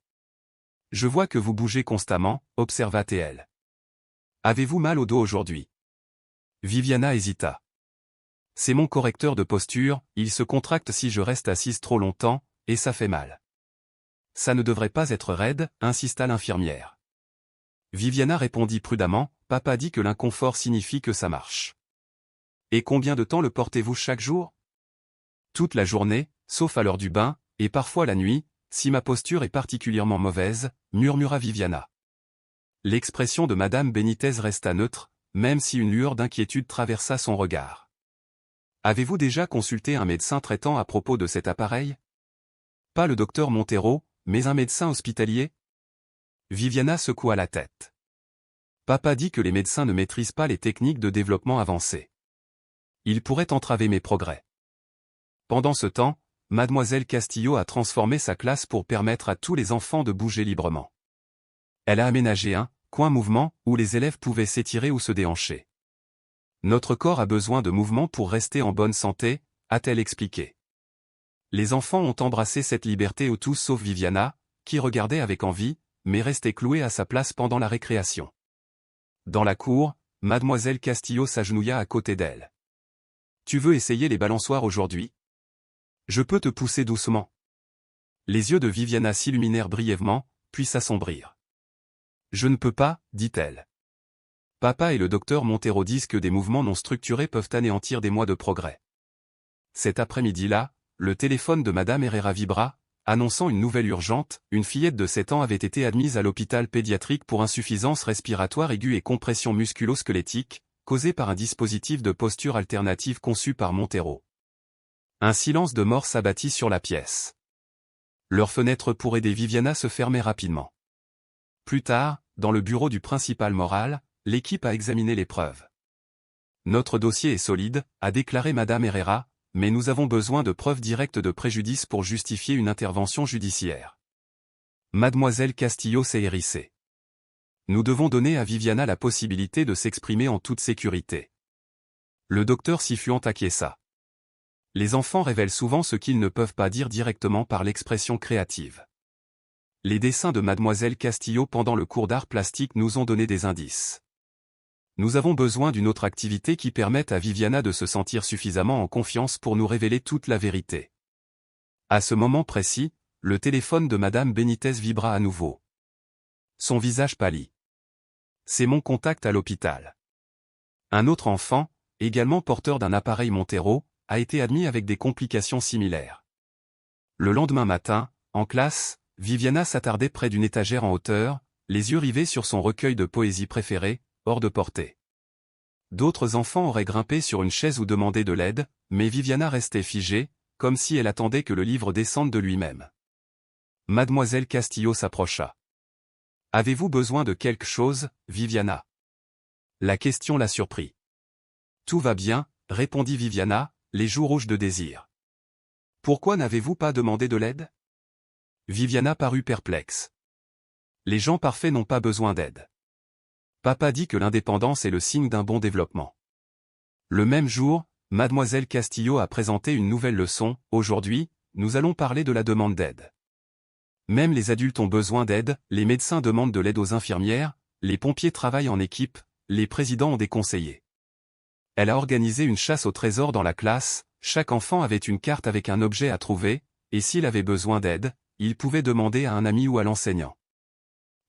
« Je vois que vous bougez constamment », observa-t-elle. « Avez-vous mal au dos aujourd'hui » Viviana hésita. « C'est mon correcteur de posture, il se contracte si je reste assise trop longtemps, et ça fait mal. » « Ça ne devrait pas être raide », insista l'infirmière. Viviana répondit prudemment, « Papa dit que l'inconfort signifie que ça marche. » « Et combien de temps le portez-vous chaque jour ?»« Toute la journée, sauf à l'heure du bain, et parfois la nuit, si ma posture est particulièrement mauvaise, » murmura Viviana. L'expression de Madame Benitez resta neutre, même si une lueur d'inquiétude traversa son regard. « Avez-vous déjà consulté un médecin traitant à propos de cet appareil ? Pas le docteur Montero, mais un médecin hospitalier ?» Viviana secoua la tête. « Papa dit que les médecins ne maîtrisent pas les techniques de développement avancé. Il pourrait entraver mes progrès. » Pendant ce temps, Mademoiselle Castillo a transformé sa classe pour permettre à tous les enfants de bouger librement. Elle a aménagé un coin mouvement où les élèves pouvaient s'étirer ou se déhancher. Notre corps a besoin de mouvement pour rester en bonne santé, a-t-elle expliqué. Les enfants ont embrassé cette liberté tous sauf Viviana, qui regardait avec envie, mais restait clouée à sa place pendant la récréation. Dans la cour, Mademoiselle Castillo s'agenouilla à côté d'elle. « Tu veux essayer les balançoires aujourd'hui? Je peux te pousser doucement. » Les yeux de Viviana s'illuminèrent brièvement, puis s'assombrirent. « Je ne peux pas, dit-elle. Papa et le docteur Montero disent que des mouvements non structurés peuvent anéantir des mois de progrès. » Cet après-midi-là, le téléphone de Madame Herrera vibra, annonçant une nouvelle urgente. Une fillette de 7 ans avait été admise à l'hôpital pédiatrique pour insuffisance respiratoire aiguë et compression musculo-squelettique, causée par un dispositif de posture alternative conçu par Montero. Un silence de mort s'abattit sur la pièce. Leur fenêtre pour aider Viviana se fermait rapidement. Plus tard, dans le bureau du principal moral, l'équipe a examiné les preuves. « Notre dossier est solide, a déclaré Madame Herrera, mais nous avons besoin de preuves directes de préjudice pour justifier une intervention judiciaire. » Mademoiselle Castillo s'est hérissée. « Nous devons donner à Viviana la possibilité de s'exprimer en toute sécurité. » Le docteur Sifuant acquiesça. Les enfants révèlent souvent ce qu'ils ne peuvent pas dire directement par l'expression créative. Les dessins de Mademoiselle Castillo pendant le cours d'art plastique nous ont donné des indices. Nous avons besoin d'une autre activité qui permette à Viviana de se sentir suffisamment en confiance pour nous révéler toute la vérité. À ce moment précis, le téléphone de Madame Benitez vibra à nouveau. Son visage pâlit. C'est mon contact à l'hôpital. Un autre enfant, également porteur d'un appareil Montero, a été admis avec des complications similaires. Le lendemain matin, en classe, Viviana s'attardait près d'une étagère en hauteur, les yeux rivés sur son recueil de poésie préféré, hors de portée. D'autres enfants auraient grimpé sur une chaise ou demandé de l'aide, mais Viviana restait figée, comme si elle attendait que le livre descende de lui-même. Mademoiselle Castillo s'approcha. « Avez-vous besoin de quelque chose, Viviana ?» La question la surprit. « Tout va bien, » répondit Viviana, les joues rouges de désir. « Pourquoi n'avez-vous pas demandé de l'aide ?» Viviana parut perplexe. « Les gens parfaits n'ont pas besoin d'aide. Papa dit que l'indépendance est le signe d'un bon développement. » Le même jour, Mademoiselle Castillo a présenté une nouvelle leçon. « Aujourd'hui, nous allons parler de la demande d'aide. Même les adultes ont besoin d'aide, les médecins demandent de l'aide aux infirmières, les pompiers travaillent en équipe, les présidents ont des conseillers. » Elle a organisé une chasse au trésor dans la classe, chaque enfant avait une carte avec un objet à trouver, et s'il avait besoin d'aide, il pouvait demander à un ami ou à l'enseignant.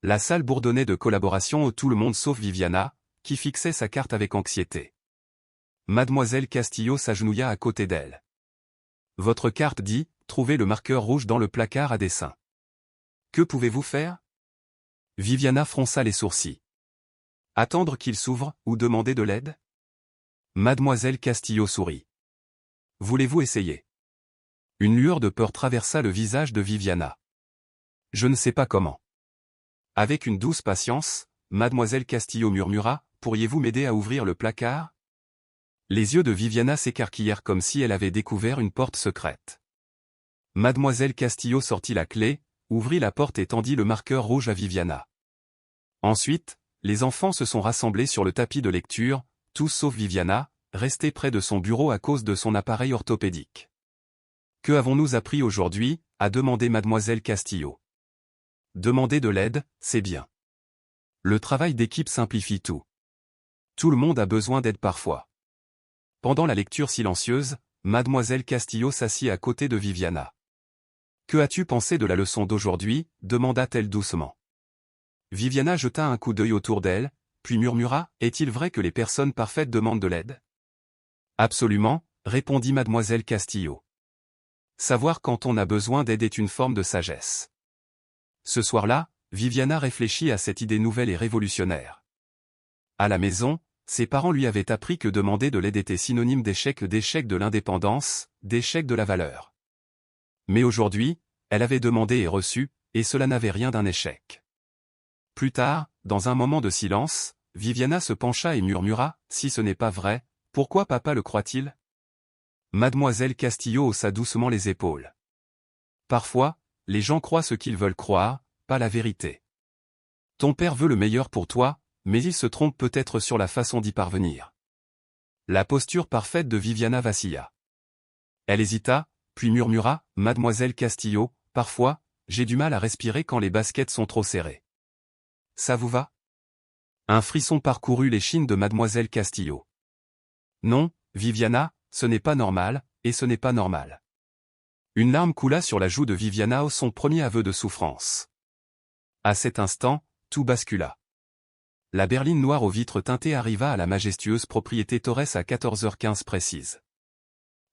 La salle bourdonnait de collaboration où tout le monde sauf Viviana, qui fixait sa carte avec anxiété. Mademoiselle Castillo s'agenouilla à côté d'elle. « Votre carte dit, trouvez le marqueur rouge dans le placard à dessin. Que pouvez-vous faire ?» Viviana fronça les sourcils. « Attendre qu'il s'ouvre, ou demander de l'aide ?» Mademoiselle Castillo sourit. « Voulez-vous essayer ?» Une lueur de peur traversa le visage de Viviana. « Je ne sais pas comment. » Avec une douce patience, Mademoiselle Castillo murmura, « Pourriez-vous m'aider à ouvrir le placard ?» Les yeux de Viviana s'écarquillèrent comme si elle avait découvert une porte secrète. Mademoiselle Castillo sortit la clé, ouvrit la porte et tendit le marqueur rouge à Viviana. Ensuite, les enfants se sont rassemblés sur le tapis de lecture, tous sauf Viviana, restée près de son bureau à cause de son appareil orthopédique. « Que avons-nous appris aujourd'hui ?» a demandé Mademoiselle Castillo. « Demander de l'aide, c'est bien. Le travail d'équipe simplifie tout. Tout le monde a besoin d'aide parfois. » Pendant la lecture silencieuse, Mademoiselle Castillo s'assit à côté de Viviana. « Que as-tu pensé de la leçon d'aujourd'hui » demanda-t-elle doucement. Viviana jeta un coup d'œil autour d'elle, puis murmura, « Est-il vrai que les personnes parfaites demandent de l'aide ?» Absolument, répondit Mademoiselle Castillo. Savoir quand on a besoin d'aide est une forme de sagesse. Ce soir-là, Viviana réfléchit à cette idée nouvelle et révolutionnaire. À la maison, ses parents lui avaient appris que demander de l'aide était synonyme d'échec de l'indépendance, d'échec de la valeur. Mais aujourd'hui, elle avait demandé et reçu, et cela n'avait rien d'un échec. Plus tard, dans un moment de silence, Viviana se pencha et murmura, « Si ce n'est pas vrai, pourquoi papa le croit-il » Mademoiselle Castillo haussa doucement les épaules. Parfois, les gens croient ce qu'ils veulent croire, pas la vérité. Ton père veut le meilleur pour toi, mais il se trompe peut-être sur la façon d'y parvenir. La posture parfaite de Viviana vacilla. Elle hésita, puis murmura, « Mademoiselle Castillo, parfois, j'ai du mal à respirer quand les baskets sont trop serrées. Ça vous va ?» Un frisson parcourut l'échine de Mademoiselle Castillo. Non, Viviana, ce n'est pas normal, et ce n'est pas normal. Une larme coula sur la joue de Viviana au son premier aveu de souffrance. À cet instant, tout bascula. La berline noire aux vitres teintées arriva à la majestueuse propriété Torres à 14h15 précise.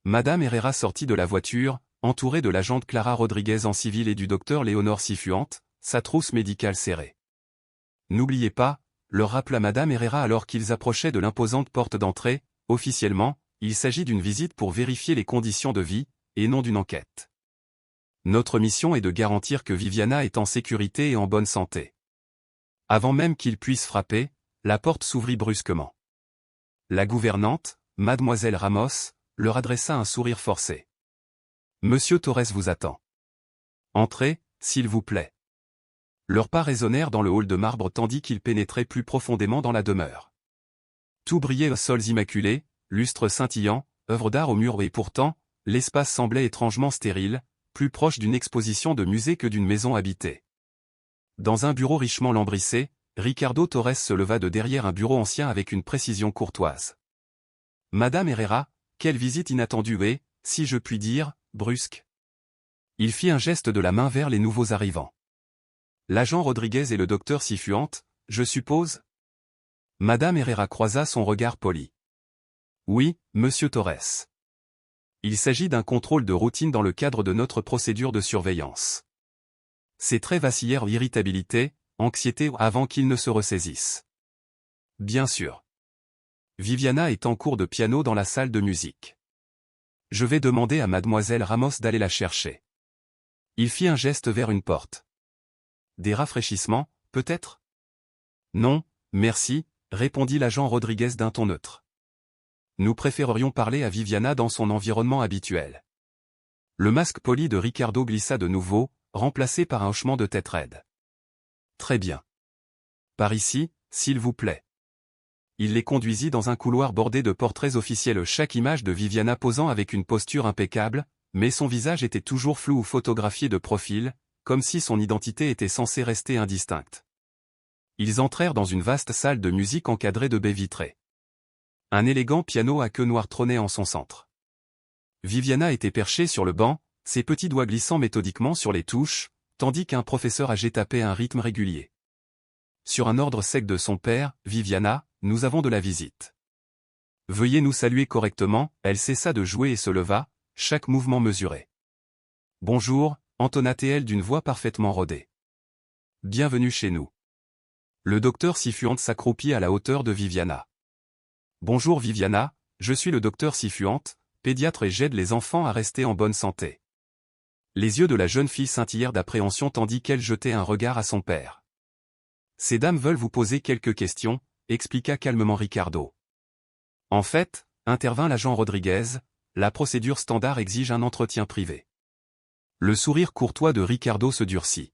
Madame Herrera sortit de la voiture, entourée de l'agente Clara Rodriguez en civil et du docteur Léonore Sifuente, sa trousse médicale serrée. N'oubliez pas, leur rappela Madame Herrera alors qu'ils approchaient de l'imposante porte d'entrée, officiellement, il s'agit d'une visite pour vérifier les conditions de vie, et non d'une enquête. Notre mission est de garantir que Viviana est en sécurité et en bonne santé. Avant même qu'il puisse frapper, la porte s'ouvrit brusquement. La gouvernante, Mademoiselle Ramos, leur adressa un sourire forcé. « Monsieur Torres vous attend. Entrez, s'il vous plaît. » Leurs pas résonnèrent dans le hall de marbre tandis qu'ils pénétraient plus profondément dans la demeure. Tout brillait aux sols immaculés, lustres scintillants, œuvres d'art aux murs et pourtant, l'espace semblait étrangement stérile, plus proche d'une exposition de musée que d'une maison habitée. Dans un bureau richement lambrissé, Ricardo Torres se leva de derrière un bureau ancien avec une précision courtoise. « Madame Herrera, quelle visite inattendue et, si je puis dire, brusque. » Il fit un geste de la main vers les nouveaux arrivants. « L'agent Rodriguez et le docteur Sifuente, je suppose ?» Madame Herrera croisa son regard poli. « Oui, monsieur Torres. Il s'agit d'un contrôle de routine dans le cadre de notre procédure de surveillance. » Ses traits vacillèrent irritabilité, anxiété avant qu'ils ne se ressaisissent. « Bien sûr. Viviana est en cours de piano dans la salle de musique. Je vais demander à Mademoiselle Ramos d'aller la chercher. » Il fit un geste vers une porte. « Des rafraîchissements, peut-être ?» « Non, merci, » répondit l'agent Rodriguez d'un ton neutre. « Nous préférerions parler à Viviana dans son environnement habituel. » Le masque poli de Ricardo glissa de nouveau, remplacé par un hochement de tête raide. « Très bien. Par ici, s'il vous plaît. » Il les conduisit dans un couloir bordé de portraits officiels, chaque image de Viviana posant avec une posture impeccable, mais son visage était toujours flou ou photographié de profil, comme si son identité était censée rester indistincte. Ils entrèrent dans une vaste salle de musique encadrée de baies vitrées. Un élégant piano à queue noire trônait en son centre. Viviana était perchée sur le banc, ses petits doigts glissant méthodiquement sur les touches, tandis qu'un professeur âgé tapait un rythme régulier. Sur un ordre sec de son père, « Viviana, nous avons de la visite. Veuillez nous saluer correctement. » Elle cessa de jouer et se leva, chaque mouvement mesuré. « Bonjour, » entonna-t-elle d'une voix parfaitement rodée. « Bienvenue chez nous. » Le docteur Sifuente s'accroupit à la hauteur de Viviana. « Bonjour Viviana, je suis le docteur Sifuente, pédiatre et j'aide les enfants à rester en bonne santé. » Les yeux de la jeune fille scintillèrent d'appréhension tandis qu'elle jetait un regard à son père. « Ces dames veulent vous poser quelques questions, » expliqua calmement Ricardo. « En fait, » intervint l'agent Rodriguez, « la procédure standard exige un entretien privé. » Le sourire courtois de Ricardo se durcit.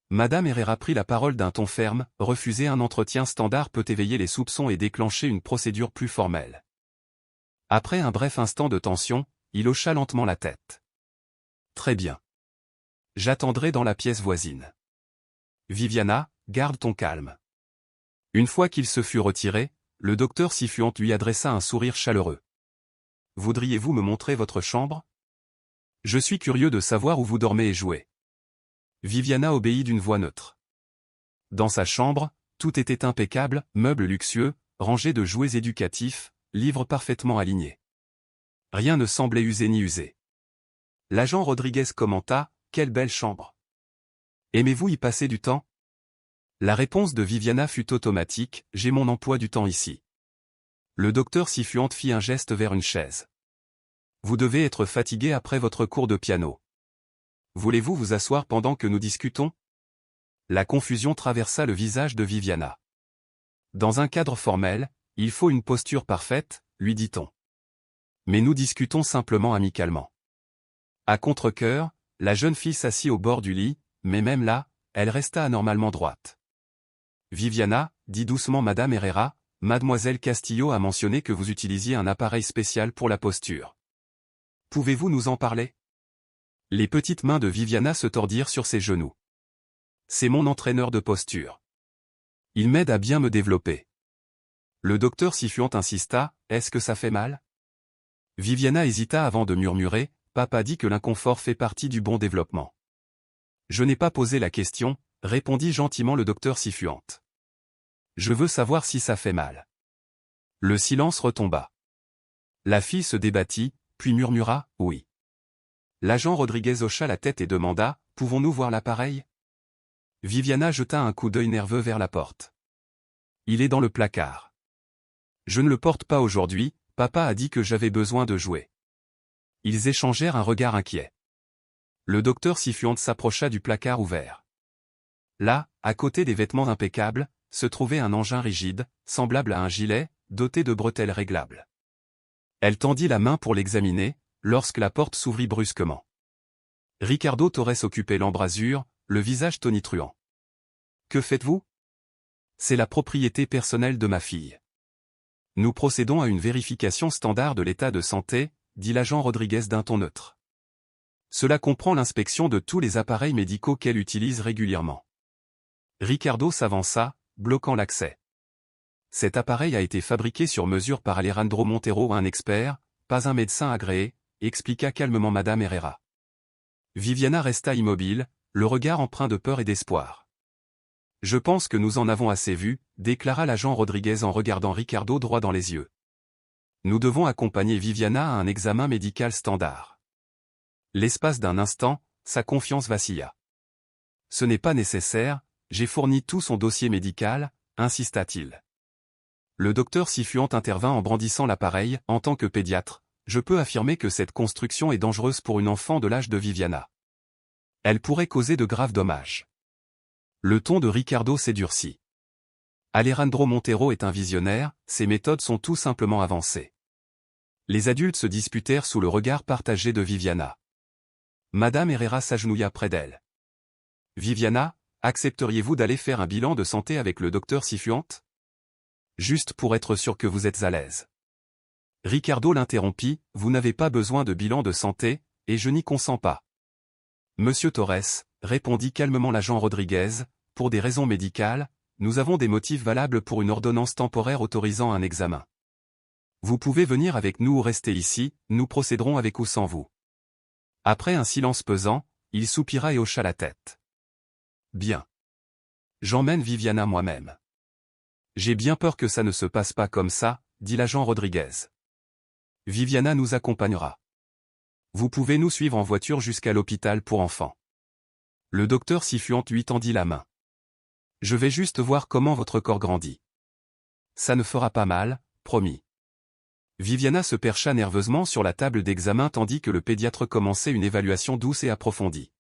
Madame Herrera prit la parole d'un ton ferme, « Refuser un entretien standard peut éveiller les soupçons et déclencher une procédure plus formelle. » Après un bref instant de tension, il hocha lentement la tête. « Très bien. J'attendrai dans la pièce voisine. Viviana, garde ton calme. » Une fois qu'il se fut retiré, le docteur Sifuente lui adressa un sourire chaleureux. « Voudriez-vous me montrer votre chambre ? Je suis curieux de savoir où vous dormez et jouez. » Viviana obéit d'une voix neutre. Dans sa chambre, tout était impeccable, meubles luxueux, rangées de jouets éducatifs, livres parfaitement alignés. Rien ne semblait usé ni usé. L'agent Rodriguez commenta, « Quelle belle chambre. Aimez-vous y passer du temps ?» La réponse de Viviana fut automatique, « J'ai mon emploi du temps ici. » Le docteur Sifuente fit un geste vers une chaise. « Vous devez être fatigué après votre cours de piano. Voulez-vous vous asseoir pendant que nous discutons ?» La confusion traversa le visage de Viviana. « Dans un cadre formel, il faut une posture parfaite, lui dit-on. Mais nous discutons simplement amicalement. » À contre-cœur, la jeune fille s'assit au bord du lit, mais même là, elle resta anormalement droite. Viviana, dit doucement Madame Herrera, Mademoiselle Castillo a mentionné que vous utilisiez un appareil spécial pour la posture. Pouvez-vous nous en parler? Les petites mains de Viviana se tordirent sur ses genoux. C'est mon entraîneur de posture. Il m'aide à bien me développer. Le docteur Sifuant insista, est-ce que ça fait mal? Viviana hésita avant de murmurer, papa dit que l'inconfort fait partie du bon développement. Je n'ai pas posé la question, répondit gentiment le docteur Sifuant. Je veux savoir si ça fait mal. Le silence retomba. La fille se débattit, puis murmura, oui. L'agent Rodriguez hocha la tête et demanda, pouvons-nous voir l'appareil? Viviana jeta un coup d'œil nerveux vers la porte. Il est dans le placard. Je ne le porte pas aujourd'hui, papa a dit que j'avais besoin de jouer. Ils échangèrent un regard inquiet. Le docteur Sifuant s'approcha du placard ouvert. Là, à côté des vêtements impeccables, se trouvait un engin rigide, semblable à un gilet, doté de bretelles réglables. Elle tendit la main pour l'examiner, lorsque la porte s'ouvrit brusquement. Ricardo Torres occupait l'embrasure, le visage tonitruant. Que faites-vous? C'est la propriété personnelle de ma fille. Nous procédons à une vérification standard de l'état de santé, dit l'agent Rodriguez d'un ton neutre. Cela comprend l'inspection de tous les appareils médicaux qu'elle utilise régulièrement. Ricardo s'avança, bloquant l'accès. Cet appareil a été fabriqué sur mesure par Alejandro Montero, un expert, pas un médecin agréé, expliqua calmement Madame Herrera. Viviana resta immobile, le regard empreint de peur et d'espoir. Je pense que nous en avons assez vu, déclara l'agent Rodriguez en regardant Ricardo droit dans les yeux. Nous devons accompagner Viviana à un examen médical standard. L'espace d'un instant, sa confiance vacilla. Ce n'est pas nécessaire, j'ai fourni tout son dossier médical, insista-t-il. Le docteur Sifuant intervint en brandissant l'appareil. En tant que pédiatre, je peux affirmer que cette construction est dangereuse pour une enfant de l'âge de Viviana. Elle pourrait causer de graves dommages. Le ton de Ricardo s'édurcit. Alejandro Montero est un visionnaire, ses méthodes sont tout simplement avancées. Les adultes se disputèrent sous le regard partagé de Viviana. Madame Herrera s'agenouilla près d'elle. Viviana, accepteriez-vous d'aller faire un bilan de santé avec le docteur Sifuant? Juste pour être sûr que vous êtes à l'aise. Ricardo l'interrompit, vous n'avez pas besoin de bilan de santé, et je n'y consens pas. Monsieur Torres, répondit calmement l'agent Rodriguez, pour des raisons médicales, nous avons des motifs valables pour une ordonnance temporaire autorisant un examen. Vous pouvez venir avec nous ou rester ici, nous procéderons avec ou sans vous. Après un silence pesant, il soupira et hocha la tête. Bien. J'emmène Viviana moi-même. J'ai bien peur que ça ne se passe pas comme ça, dit l'agent Rodriguez. Viviana nous accompagnera. Vous pouvez nous suivre en voiture jusqu'à l'hôpital pour enfants. Le docteur Sifuant lui tendit la main. Je vais juste voir comment votre corps grandit. Ça ne fera pas mal, promis. Viviana se percha nerveusement sur la table d'examen tandis que le pédiatre commençait une évaluation douce et approfondie.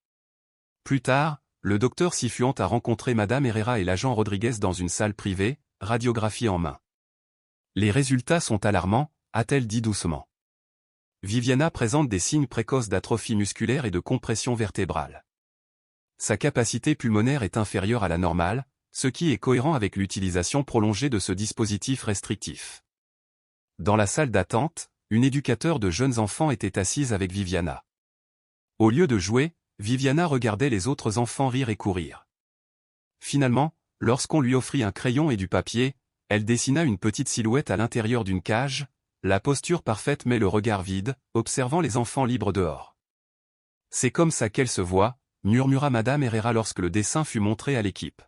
Plus tard, le docteur Sifuant a rencontré Madame Herrera et l'agent Rodriguez dans une salle privée, radiographie en main. Les résultats sont alarmants, a-t-elle dit doucement. Viviana présente des signes précoces d'atrophie musculaire et de compression vertébrale. Sa capacité pulmonaire est inférieure à la normale, ce qui est cohérent avec l'utilisation prolongée de ce dispositif restrictif. Dans la salle d'attente, une éducateur de jeunes enfants était assise avec Viviana. Au lieu de jouer, Viviana regardait les autres enfants rire et courir. Finalement, lorsqu'on lui offrit un crayon et du papier, elle dessina une petite silhouette à l'intérieur d'une cage, la posture parfaite mais le regard vide, observant les enfants libres dehors. C'est comme ça qu'elle se voit, murmura Madame Herrera lorsque le dessin fut montré à l'équipe.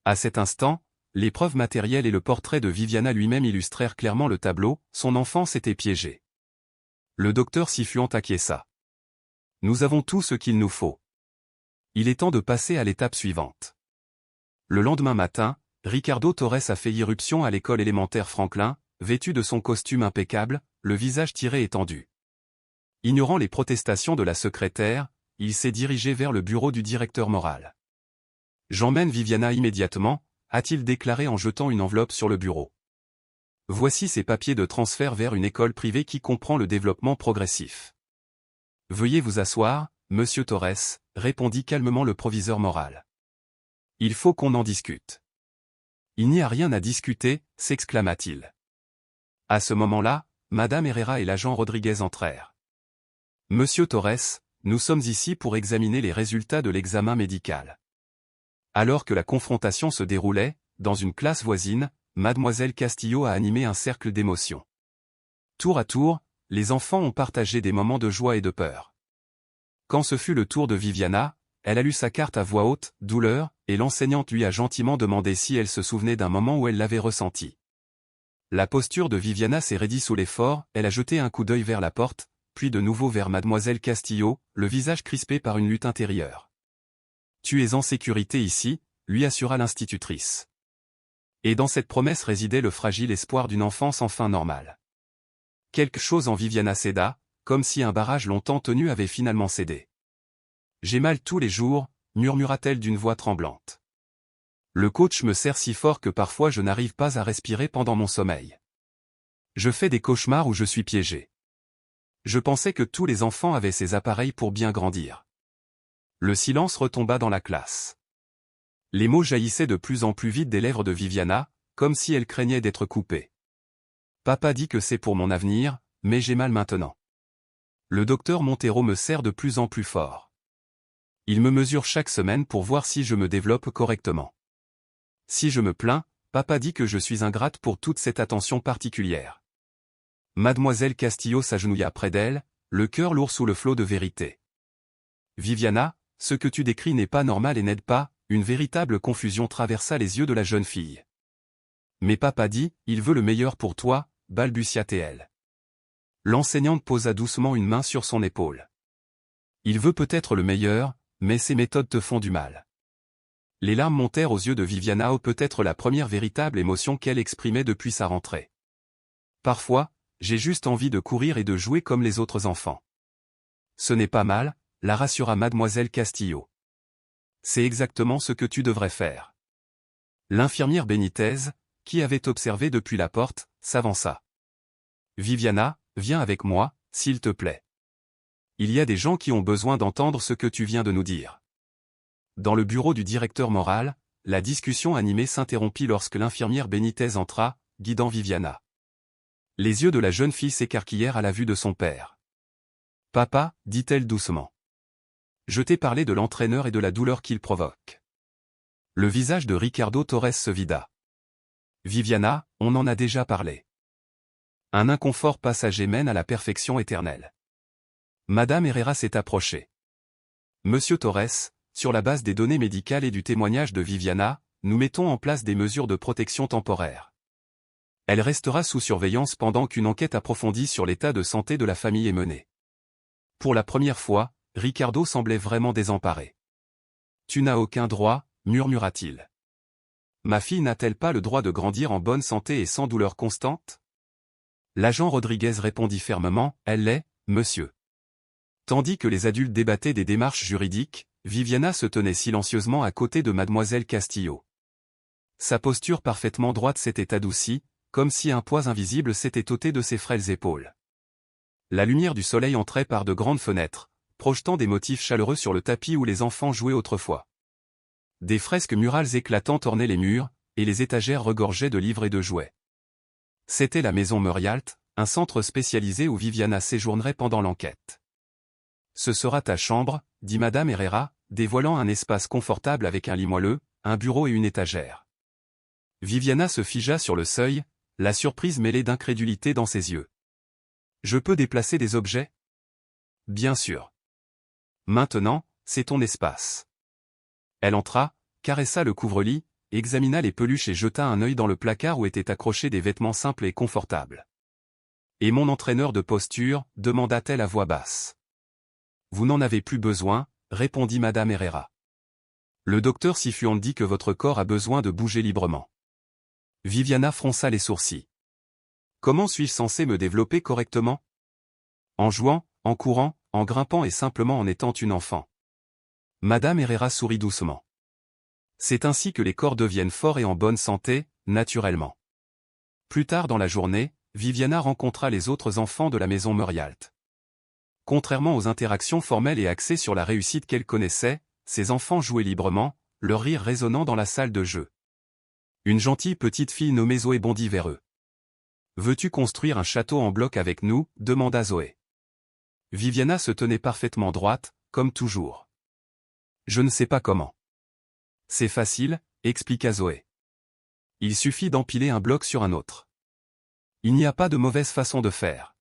À cet instant, les preuves matérielles et le portrait de Viviana lui-même illustrèrent clairement le tableau, son enfance était piégée. Le docteur Sifuant acquiesça. Nous avons tout ce qu'il nous faut. Il est temps de passer à l'étape suivante. Le lendemain matin, Ricardo Torres a fait irruption à l'école élémentaire Franklin, vêtu de son costume impeccable, le visage tiré et tendu. Ignorant les protestations de la secrétaire, il s'est dirigé vers le bureau du directeur moral. « J'emmène Viviana immédiatement », a-t-il déclaré en jetant une enveloppe sur le bureau. « Voici ses papiers de transfert vers une école privée qui comprend le développement progressif. »« Veuillez vous asseoir, monsieur Torres », répondit calmement le proviseur moral. « Il faut qu'on en discute. » Il n'y a rien à discuter, s'exclama-t-il. À ce moment-là, Madame Herrera et l'agent Rodriguez entrèrent. Monsieur Torres, nous sommes ici pour examiner les résultats de l'examen médical. Alors que la confrontation se déroulait, dans une classe voisine, Mademoiselle Castillo a animé un cercle d'émotions. Tour à tour, les enfants ont partagé des moments de joie et de peur. Quand ce fut le tour de Viviana, elle a lu sa carte à voix haute, douleur, et l'enseignante lui a gentiment demandé si elle se souvenait d'un moment où elle l'avait ressenti. La posture de Viviana s'est raidie sous l'effort, elle a jeté un coup d'œil vers la porte, puis de nouveau vers Mademoiselle Castillo, le visage crispé par une lutte intérieure. « Tu es en sécurité ici », lui assura l'institutrice. Et dans cette promesse résidait le fragile espoir d'une enfance enfin normale. Quelque chose en Viviana céda, comme si un barrage longtemps tenu avait finalement cédé. « J'ai mal tous les jours », murmura-t-elle d'une voix tremblante. Le coach me serre si fort que parfois je n'arrive pas à respirer pendant mon sommeil. Je fais des cauchemars où je suis piégé. Je pensais que tous les enfants avaient ces appareils pour bien grandir. Le silence retomba dans la classe. Les mots jaillissaient de plus en plus vite des lèvres de Viviana, comme si elle craignait d'être coupée. Papa dit que c'est pour mon avenir, mais j'ai mal maintenant. Le docteur Montero me serre de plus en plus fort. Il me mesure chaque semaine pour voir si je me développe correctement. Si je me plains, papa dit que je suis ingrate pour toute cette attention particulière. Mademoiselle Castillo s'agenouilla près d'elle, le cœur lourd sous le flot de vérité. Viviana, ce que tu décris n'est pas normal et n'aide pas, une véritable confusion traversa les yeux de la jeune fille. Mais papa dit, il veut le meilleur pour toi, balbutia-t-elle. L'enseignante posa doucement une main sur son épaule. Il veut peut-être le meilleur, mais ses méthodes te font du mal. Les larmes montèrent aux yeux de Viviana, peut-être la première véritable émotion qu'elle exprimait depuis sa rentrée. Parfois, j'ai juste envie de courir et de jouer comme les autres enfants. Ce n'est pas mal, la rassura Mademoiselle Castillo. C'est exactement ce que tu devrais faire. L'infirmière Benitez, qui avait observé depuis la porte, s'avança. Viviana, viens avec moi, s'il te plaît. Il y a des gens qui ont besoin d'entendre ce que tu viens de nous dire. Dans le bureau du directeur moral, la discussion animée s'interrompit lorsque l'infirmière Benitez entra, guidant Viviana. Les yeux de la jeune fille s'écarquillèrent à la vue de son père. « Papa, dit-elle doucement. Je t'ai parlé de l'entraîneur et de la douleur qu'il provoque. » Le visage de Ricardo Torres se vida. « Viviana, on en a déjà parlé. Un inconfort passager mène à la perfection éternelle. » Madame Herrera s'est approchée. « Monsieur Torres, sur la base des données médicales et du témoignage de Viviana, nous mettons en place des mesures de protection temporaire. Elle restera sous surveillance pendant qu'une enquête approfondie sur l'état de santé de la famille est menée. » Pour la première fois, Ricardo semblait vraiment désemparé. « Tu n'as aucun droit, murmura-t-il. Ma fille n'a-t-elle pas le droit de grandir en bonne santé et sans douleur constante ? » L'agent Rodriguez répondit fermement, « Elle l'est, monsieur. » Tandis que les adultes débattaient des démarches juridiques, Viviana se tenait silencieusement à côté de Mademoiselle Castillo. Sa posture parfaitement droite s'était adoucie, comme si un poids invisible s'était ôté de ses frêles épaules. La lumière du soleil entrait par de grandes fenêtres, projetant des motifs chaleureux sur le tapis où les enfants jouaient autrefois. Des fresques murales éclatantes ornaient les murs, et les étagères regorgeaient de livres et de jouets. C'était la maison Murialt, un centre spécialisé où Viviana séjournerait pendant l'enquête. « Ce sera ta chambre, » dit Madame Herrera, dévoilant un espace confortable avec un lit moelleux, un bureau et une étagère. Viviana se figea sur le seuil, la surprise mêlée d'incrédulité dans ses yeux. « Je peux déplacer des objets ? » ?»« Bien sûr. »« Maintenant, c'est ton espace. » Elle entra, caressa le couvre-lit, examina les peluches et jeta un œil dans le placard où étaient accrochés des vêtements simples et confortables. « Et mon entraîneur de posture ?» demanda-t-elle à voix basse. « Vous n'en avez plus besoin, » répondit Madame Herrera. « Le docteur Sifuan dit que votre corps a besoin de bouger librement. » Viviana fronça les sourcils. « Comment suis-je censé me développer correctement ? En jouant, en courant, en grimpant et simplement en étant une enfant. » Madame Herrera sourit doucement. « C'est ainsi que les corps deviennent forts et en bonne santé, naturellement. » Plus tard dans la journée, Viviana rencontra les autres enfants de la maison Murialt. Contrairement aux interactions formelles et axées sur la réussite qu'elle connaissait, ces enfants jouaient librement, leur rire résonnant dans la salle de jeu. Une gentille petite fille nommée Zoé bondit vers eux. « Veux-tu construire un château en bloc avec nous » demanda Zoé. Viviana se tenait parfaitement droite, comme toujours. « Je ne sais pas comment. »« C'est facile, » expliqua Zoé. « Il suffit d'empiler un bloc sur un autre. Il n'y a pas de mauvaise façon de faire. »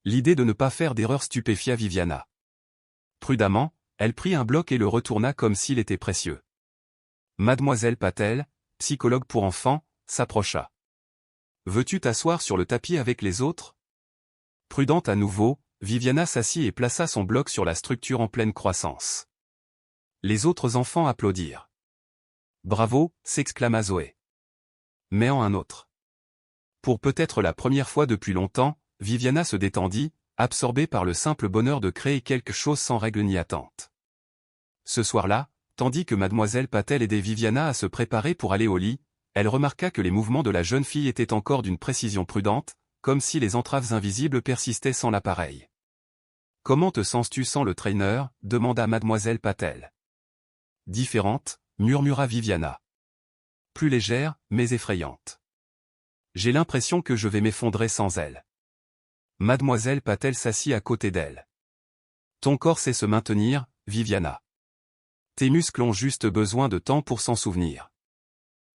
L'idée de ne pas faire d'erreur stupéfia Viviana. Prudemment, elle prit un bloc et le retourna comme s'il était précieux. Mademoiselle Patel, psychologue pour enfants, s'approcha. « Veux-tu t'asseoir sur le tapis avec les autres ?» Prudente à nouveau, Viviana s'assit et plaça son bloc sur la structure en pleine croissance. Les autres enfants applaudirent. « Bravo !» s'exclama Zoé. Mais en un autre. Pour peut-être la première fois depuis longtemps, Viviana se détendit, absorbée par le simple bonheur de créer quelque chose sans règle ni attente. Ce soir-là, tandis que Mademoiselle Patel aidait Viviana à se préparer pour aller au lit, elle remarqua que les mouvements de la jeune fille étaient encore d'une précision prudente, comme si les entraves invisibles persistaient sans l'appareil. « Comment te sens-tu sans le trainer » demanda Mademoiselle Patel. « Différente » murmura Viviana. « Plus légère, mais effrayante. J'ai l'impression que je vais m'effondrer sans elle. » Mademoiselle Patel s'assit à côté d'elle. « Ton corps sait se maintenir, Viviana. Tes muscles ont juste besoin de temps pour s'en souvenir. »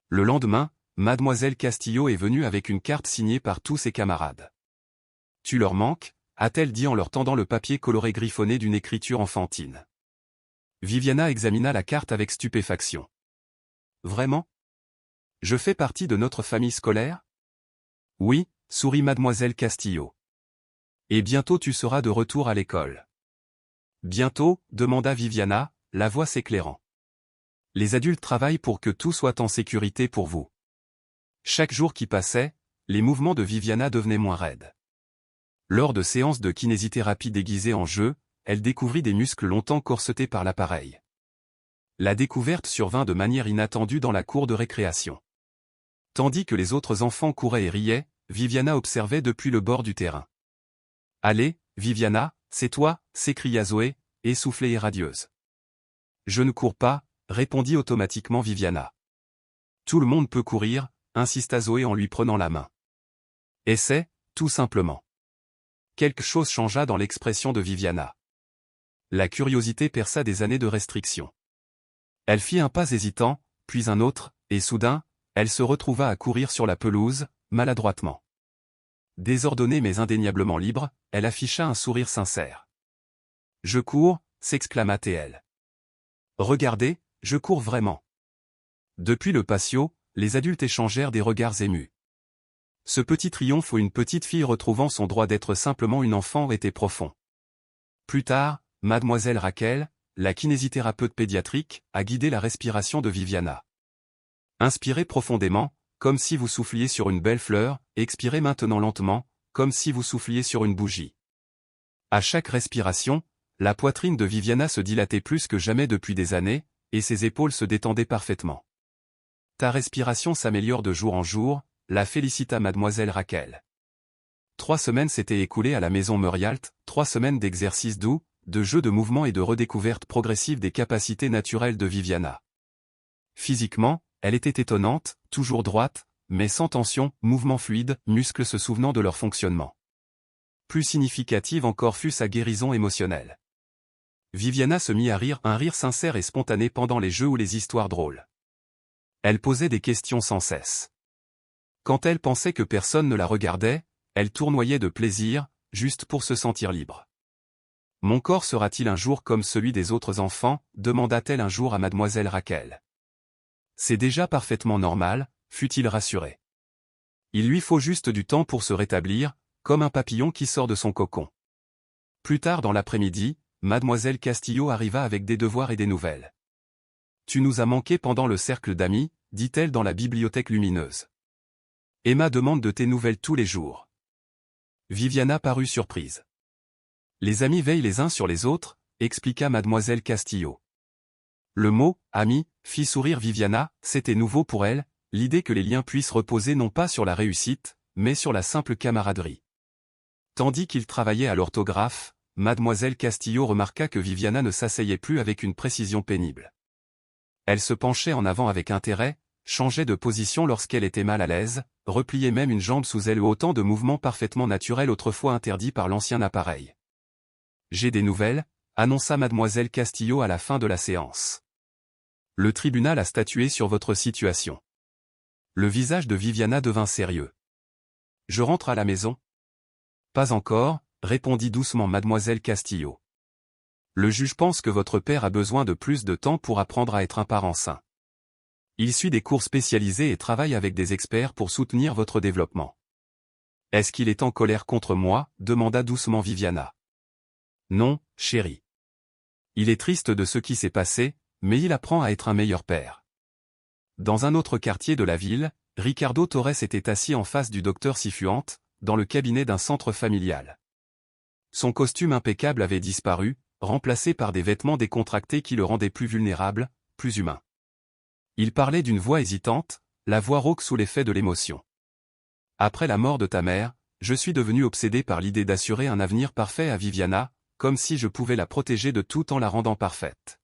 Le lendemain, Mademoiselle Castillo est venue avec une carte signée par tous ses camarades. « Tu leur manques » a-t-elle dit en leur tendant le papier coloré griffonné d'une écriture enfantine. Viviana examina la carte avec stupéfaction. « Vraiment ? Je fais partie de notre famille scolaire ? » « Oui » sourit Mademoiselle Castillo. « Et bientôt tu seras de retour à l'école. »« Bientôt » demanda Viviana, la voix s'éclairant. « Les adultes travaillent pour que tout soit en sécurité pour vous. » Chaque jour qui passait, les mouvements de Viviana devenaient moins raides. Lors de séances de kinésithérapie déguisées en jeu, elle découvrit des muscles longtemps corsetés par l'appareil. La découverte survint de manière inattendue dans la cour de récréation. Tandis que les autres enfants couraient et riaient, Viviana observait depuis le bord du terrain. « Allez, Viviana, c'est toi » s'écria Zoé, essoufflée et radieuse. « Je ne cours pas » répondit automatiquement Viviana. « Tout le monde peut courir » insista Zoé en lui prenant la main. « Essaie, tout simplement. » Quelque chose changea dans l'expression de Viviana. La curiosité perça des années de restriction. Elle fit un pas hésitant, puis un autre, et soudain, elle se retrouva à courir sur la pelouse, maladroitement. Désordonnée mais indéniablement libre, elle afficha un sourire sincère. « Je cours » s'exclama-t-elle. « Regardez, je cours vraiment. » Depuis le patio, les adultes échangèrent des regards émus. Ce petit triomphe où une petite fille retrouvant son droit d'être simplement une enfant était profond. Plus tard, Mademoiselle Raquel, la kinésithérapeute pédiatrique, a guidé la respiration de Viviana. Inspirez profondément, comme si vous souffliez sur une belle fleur, expirez maintenant lentement, comme si vous souffliez sur une bougie. À chaque respiration, la poitrine de Viviana se dilatait plus que jamais depuis des années, et ses épaules se détendaient parfaitement. « Ta respiration s'améliore de jour en jour », la félicita Mademoiselle Raquel. 3 semaines s'étaient écoulées à la maison Murialt, 3 semaines d'exercices doux, de jeux de mouvement et de redécouverte progressive des capacités naturelles de Viviana. Physiquement, elle était étonnante, toujours droite, mais sans tension, mouvement fluide, muscles se souvenant de leur fonctionnement. Plus significative encore fut sa guérison émotionnelle. Viviana se mit à rire, un rire sincère et spontané pendant les jeux ou les histoires drôles. Elle posait des questions sans cesse. Quand elle pensait que personne ne la regardait, elle tournoyait de plaisir, juste pour se sentir libre. « Mon corps sera-t-il un jour comme celui des autres enfants » demanda-t-elle un jour à Mademoiselle Raquel. « C'est déjà parfaitement normal » fut-il rassuré. « Il lui faut juste du temps pour se rétablir, comme un papillon qui sort de son cocon. » Plus tard dans l'après-midi, Mademoiselle Castillo arriva avec des devoirs et des nouvelles. « Tu nous as manqué pendant le cercle d'amis » dit-elle dans la bibliothèque lumineuse. « Emma demande de tes nouvelles tous les jours. » Viviana parut surprise. « Les amis veillent les uns sur les autres » expliqua Mademoiselle Castillo. Le mot « ami » fit sourire Viviana, c'était nouveau pour elle, l'idée que les liens puissent reposer non pas sur la réussite, mais sur la simple camaraderie. Tandis qu'il travaillait à l'orthographe, Mademoiselle Castillo remarqua que Viviana ne s'asseyait plus avec une précision pénible. Elle se penchait en avant avec intérêt, changeait de position lorsqu'elle était mal à l'aise, repliait même une jambe sous elle, autant de mouvements parfaitement naturels autrefois interdits par l'ancien appareil. J'ai des nouvelles, annonça mademoiselle Castillo à la fin de la séance. Le tribunal a statué sur votre situation. Le visage de Viviana devint sérieux. Je rentre à la maison? Pas encore, répondit doucement mademoiselle Castillo. Le juge pense que votre père a besoin de plus de temps pour apprendre à être un parent sain. Il suit des cours spécialisés et travaille avec des experts pour soutenir votre développement. Est-ce qu'il est en colère contre moi? Demanda doucement Viviana. Non, chérie. Il est triste de ce qui s'est passé, mais il apprend à être un meilleur père. Dans un autre quartier de la ville, Ricardo Torres était assis en face du docteur Cifuentes, dans le cabinet d'un centre familial. Son costume impeccable avait disparu, remplacé par des vêtements décontractés qui le rendaient plus vulnérable, plus humain. Il parlait d'une voix hésitante, la voix rauque sous l'effet de l'émotion. Après la mort de ta mère, je suis devenu obsédé par l'idée d'assurer un avenir parfait à Viviana, comme si je pouvais la protéger de tout en la rendant parfaite.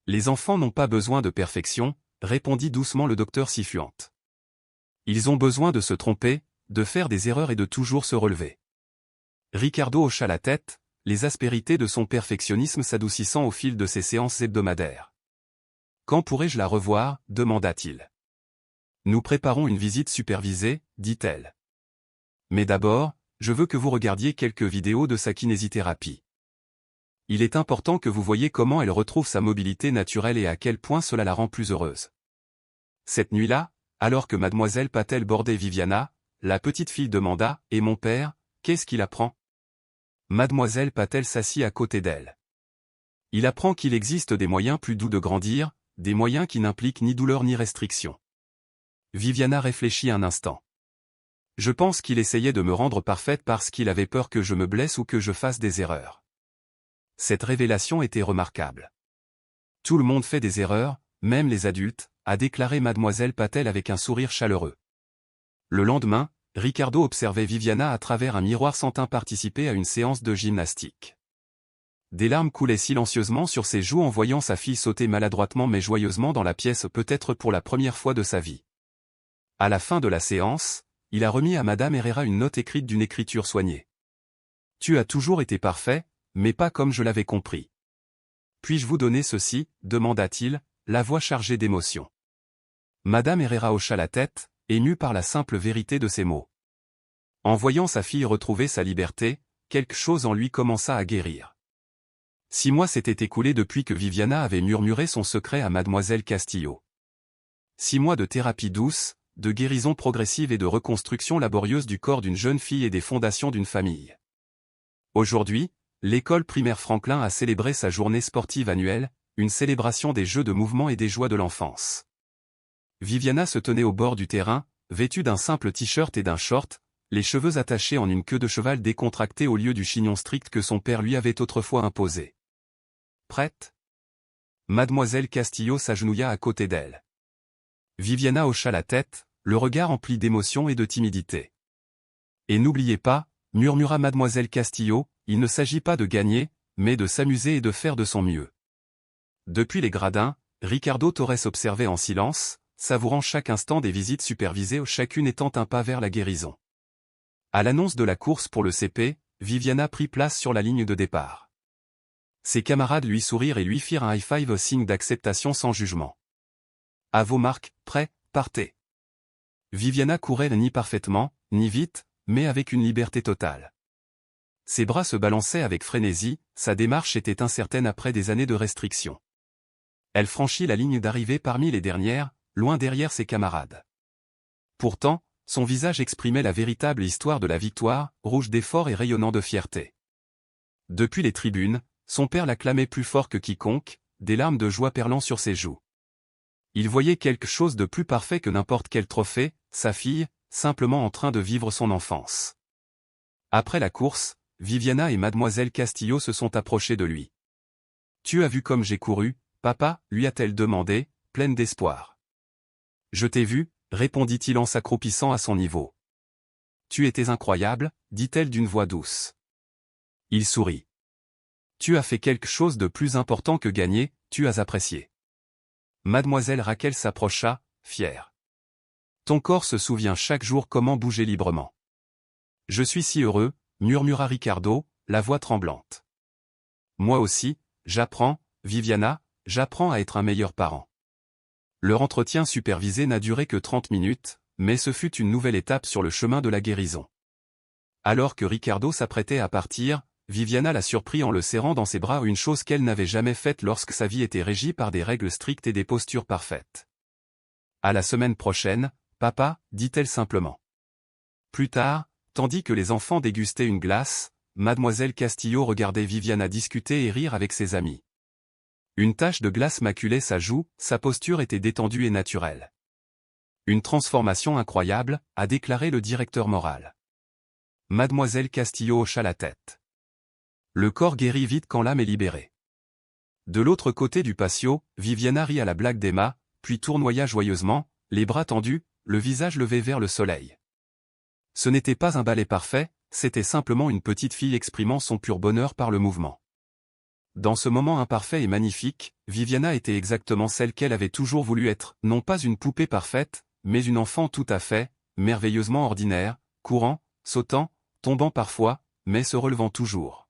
Les enfants n'ont pas besoin de perfection, répondit doucement le docteur Cifuentes. Ils ont besoin de se tromper, de faire des erreurs et de toujours se relever. Ricardo hocha la tête, les aspérités de son perfectionnisme s'adoucissant au fil de ses séances hebdomadaires. Quand pourrais-je la revoir? Demanda-t-il. Nous préparons une visite supervisée, dit-elle. Mais d'abord, je veux que vous regardiez quelques vidéos de sa kinésithérapie. Il est important que vous voyiez comment elle retrouve sa mobilité naturelle et à quel point cela la rend plus heureuse. Cette nuit-là, alors que mademoiselle Patel bordait Viviana, la petite fille demanda « Et mon père, qu'est-ce qu'il apprend ?» Mademoiselle Patel s'assit à côté d'elle. Il apprend qu'il existe des moyens plus doux de grandir, des moyens qui n'impliquent ni douleur ni restriction. Viviana réfléchit un instant. Je pense qu'il essayait de me rendre parfaite parce qu'il avait peur que je me blesse ou que je fasse des erreurs. Cette révélation était remarquable. Tout le monde fait des erreurs, même les adultes, a déclaré mademoiselle Patel avec un sourire chaleureux. Le lendemain, Ricardo observait Viviana à travers un miroir sentant participer à une séance de gymnastique. Des larmes coulaient silencieusement sur ses joues en voyant sa fille sauter maladroitement mais joyeusement dans la pièce peut-être pour la première fois de sa vie. À la fin de la séance, il a remis à madame Herrera une note écrite d'une écriture soignée. « Tu as toujours été parfait, mais pas comme je l'avais compris. Puis-je vous donner ceci ?» demanda-t-il, la voix chargée d'émotion. Madame Herrera hocha la tête, émue par la simple vérité de ces mots. En voyant sa fille retrouver sa liberté, quelque chose en lui commença à guérir. 6 mois s'étaient écoulés depuis que Viviana avait murmuré son secret à mademoiselle Castillo. 6 mois de thérapie douce, de guérison progressive et de reconstruction laborieuse du corps d'une jeune fille et des fondations d'une famille. Aujourd'hui, l'école primaire Franklin a célébré sa journée sportive annuelle, une célébration des jeux de mouvement et des joies de l'enfance. Viviana se tenait au bord du terrain, vêtue d'un simple t-shirt et d'un short, les cheveux attachés en une queue de cheval décontractée au lieu du chignon strict que son père lui avait autrefois imposé. Prête? Mademoiselle Castillo s'agenouilla à côté d'elle. Viviana hocha la tête, le regard empli d'émotion et de timidité. Et n'oubliez pas, murmura mademoiselle Castillo, il ne s'agit pas de gagner, mais de s'amuser et de faire de son mieux. Depuis les gradins, Ricardo Torres observait en silence, savourant chaque instant des visites supervisées, chacune étant un pas vers la guérison. À l'annonce de la course pour le CP, Viviana prit place sur la ligne de départ. Ses camarades lui sourirent et lui firent un high-five, signe d'acceptation sans jugement. À vos marques, prêts, partez. Viviana courait ni parfaitement, ni vite, mais avec une liberté totale. Ses bras se balançaient avec frénésie, sa démarche était incertaine après des années de restriction. Elle franchit la ligne d'arrivée parmi les dernières, loin derrière ses camarades. Pourtant, son visage exprimait la véritable histoire de la victoire, rouge d'effort et rayonnant de fierté. Depuis les tribunes, son père l'acclamait plus fort que quiconque, des larmes de joie perlant sur ses joues. Il voyait quelque chose de plus parfait que n'importe quel trophée, sa fille, simplement en train de vivre son enfance. Après la course, Viviana et mademoiselle Castillo se sont approchées de lui. « Tu as vu comme j'ai couru, papa ?» lui a-t-elle demandé, pleine d'espoir. « Je t'ai vu » répondit-il en s'accroupissant à son niveau. « Tu étais incroyable » dit-elle d'une voix douce. Il sourit. « Tu as fait quelque chose de plus important que gagner, tu as apprécié. » Mademoiselle Raquel s'approcha, fier. Ton corps se souvient chaque jour comment bouger librement. Je suis si heureux, murmura Ricardo, la voix tremblante. Moi aussi, j'apprends, Viviana, j'apprends à être un meilleur parent. Leur entretien supervisé n'a duré que 30 minutes, mais ce fut une nouvelle étape sur le chemin de la guérison. Alors que Ricardo s'apprêtait à partir, Viviana l'a surpris en le serrant dans ses bras, une chose qu'elle n'avait jamais faite lorsque sa vie était régie par des règles strictes et des postures parfaites. À la semaine prochaine, papa, dit-elle simplement. Plus tard, tandis que les enfants dégustaient une glace, Mademoiselle Castillo regardait Viviana discuter et rire avec ses amis. Une tache de glace maculait sa joue, sa posture était détendue et naturelle. Une transformation incroyable, a déclaré le directeur moral. Mademoiselle Castillo hocha la tête. Le corps guérit vite quand l'âme est libérée. De l'autre côté du patio, Viviana rit à la blague d'Emma, puis tournoya joyeusement, les bras tendus, le visage levé vers le soleil. Ce n'était pas un ballet parfait, c'était simplement une petite fille exprimant son pur bonheur par le mouvement. Dans ce moment imparfait et magnifique, Viviana était exactement celle qu'elle avait toujours voulu être, non pas une poupée parfaite, mais une enfant tout à fait, merveilleusement ordinaire, courant, sautant, tombant parfois, mais se relevant toujours.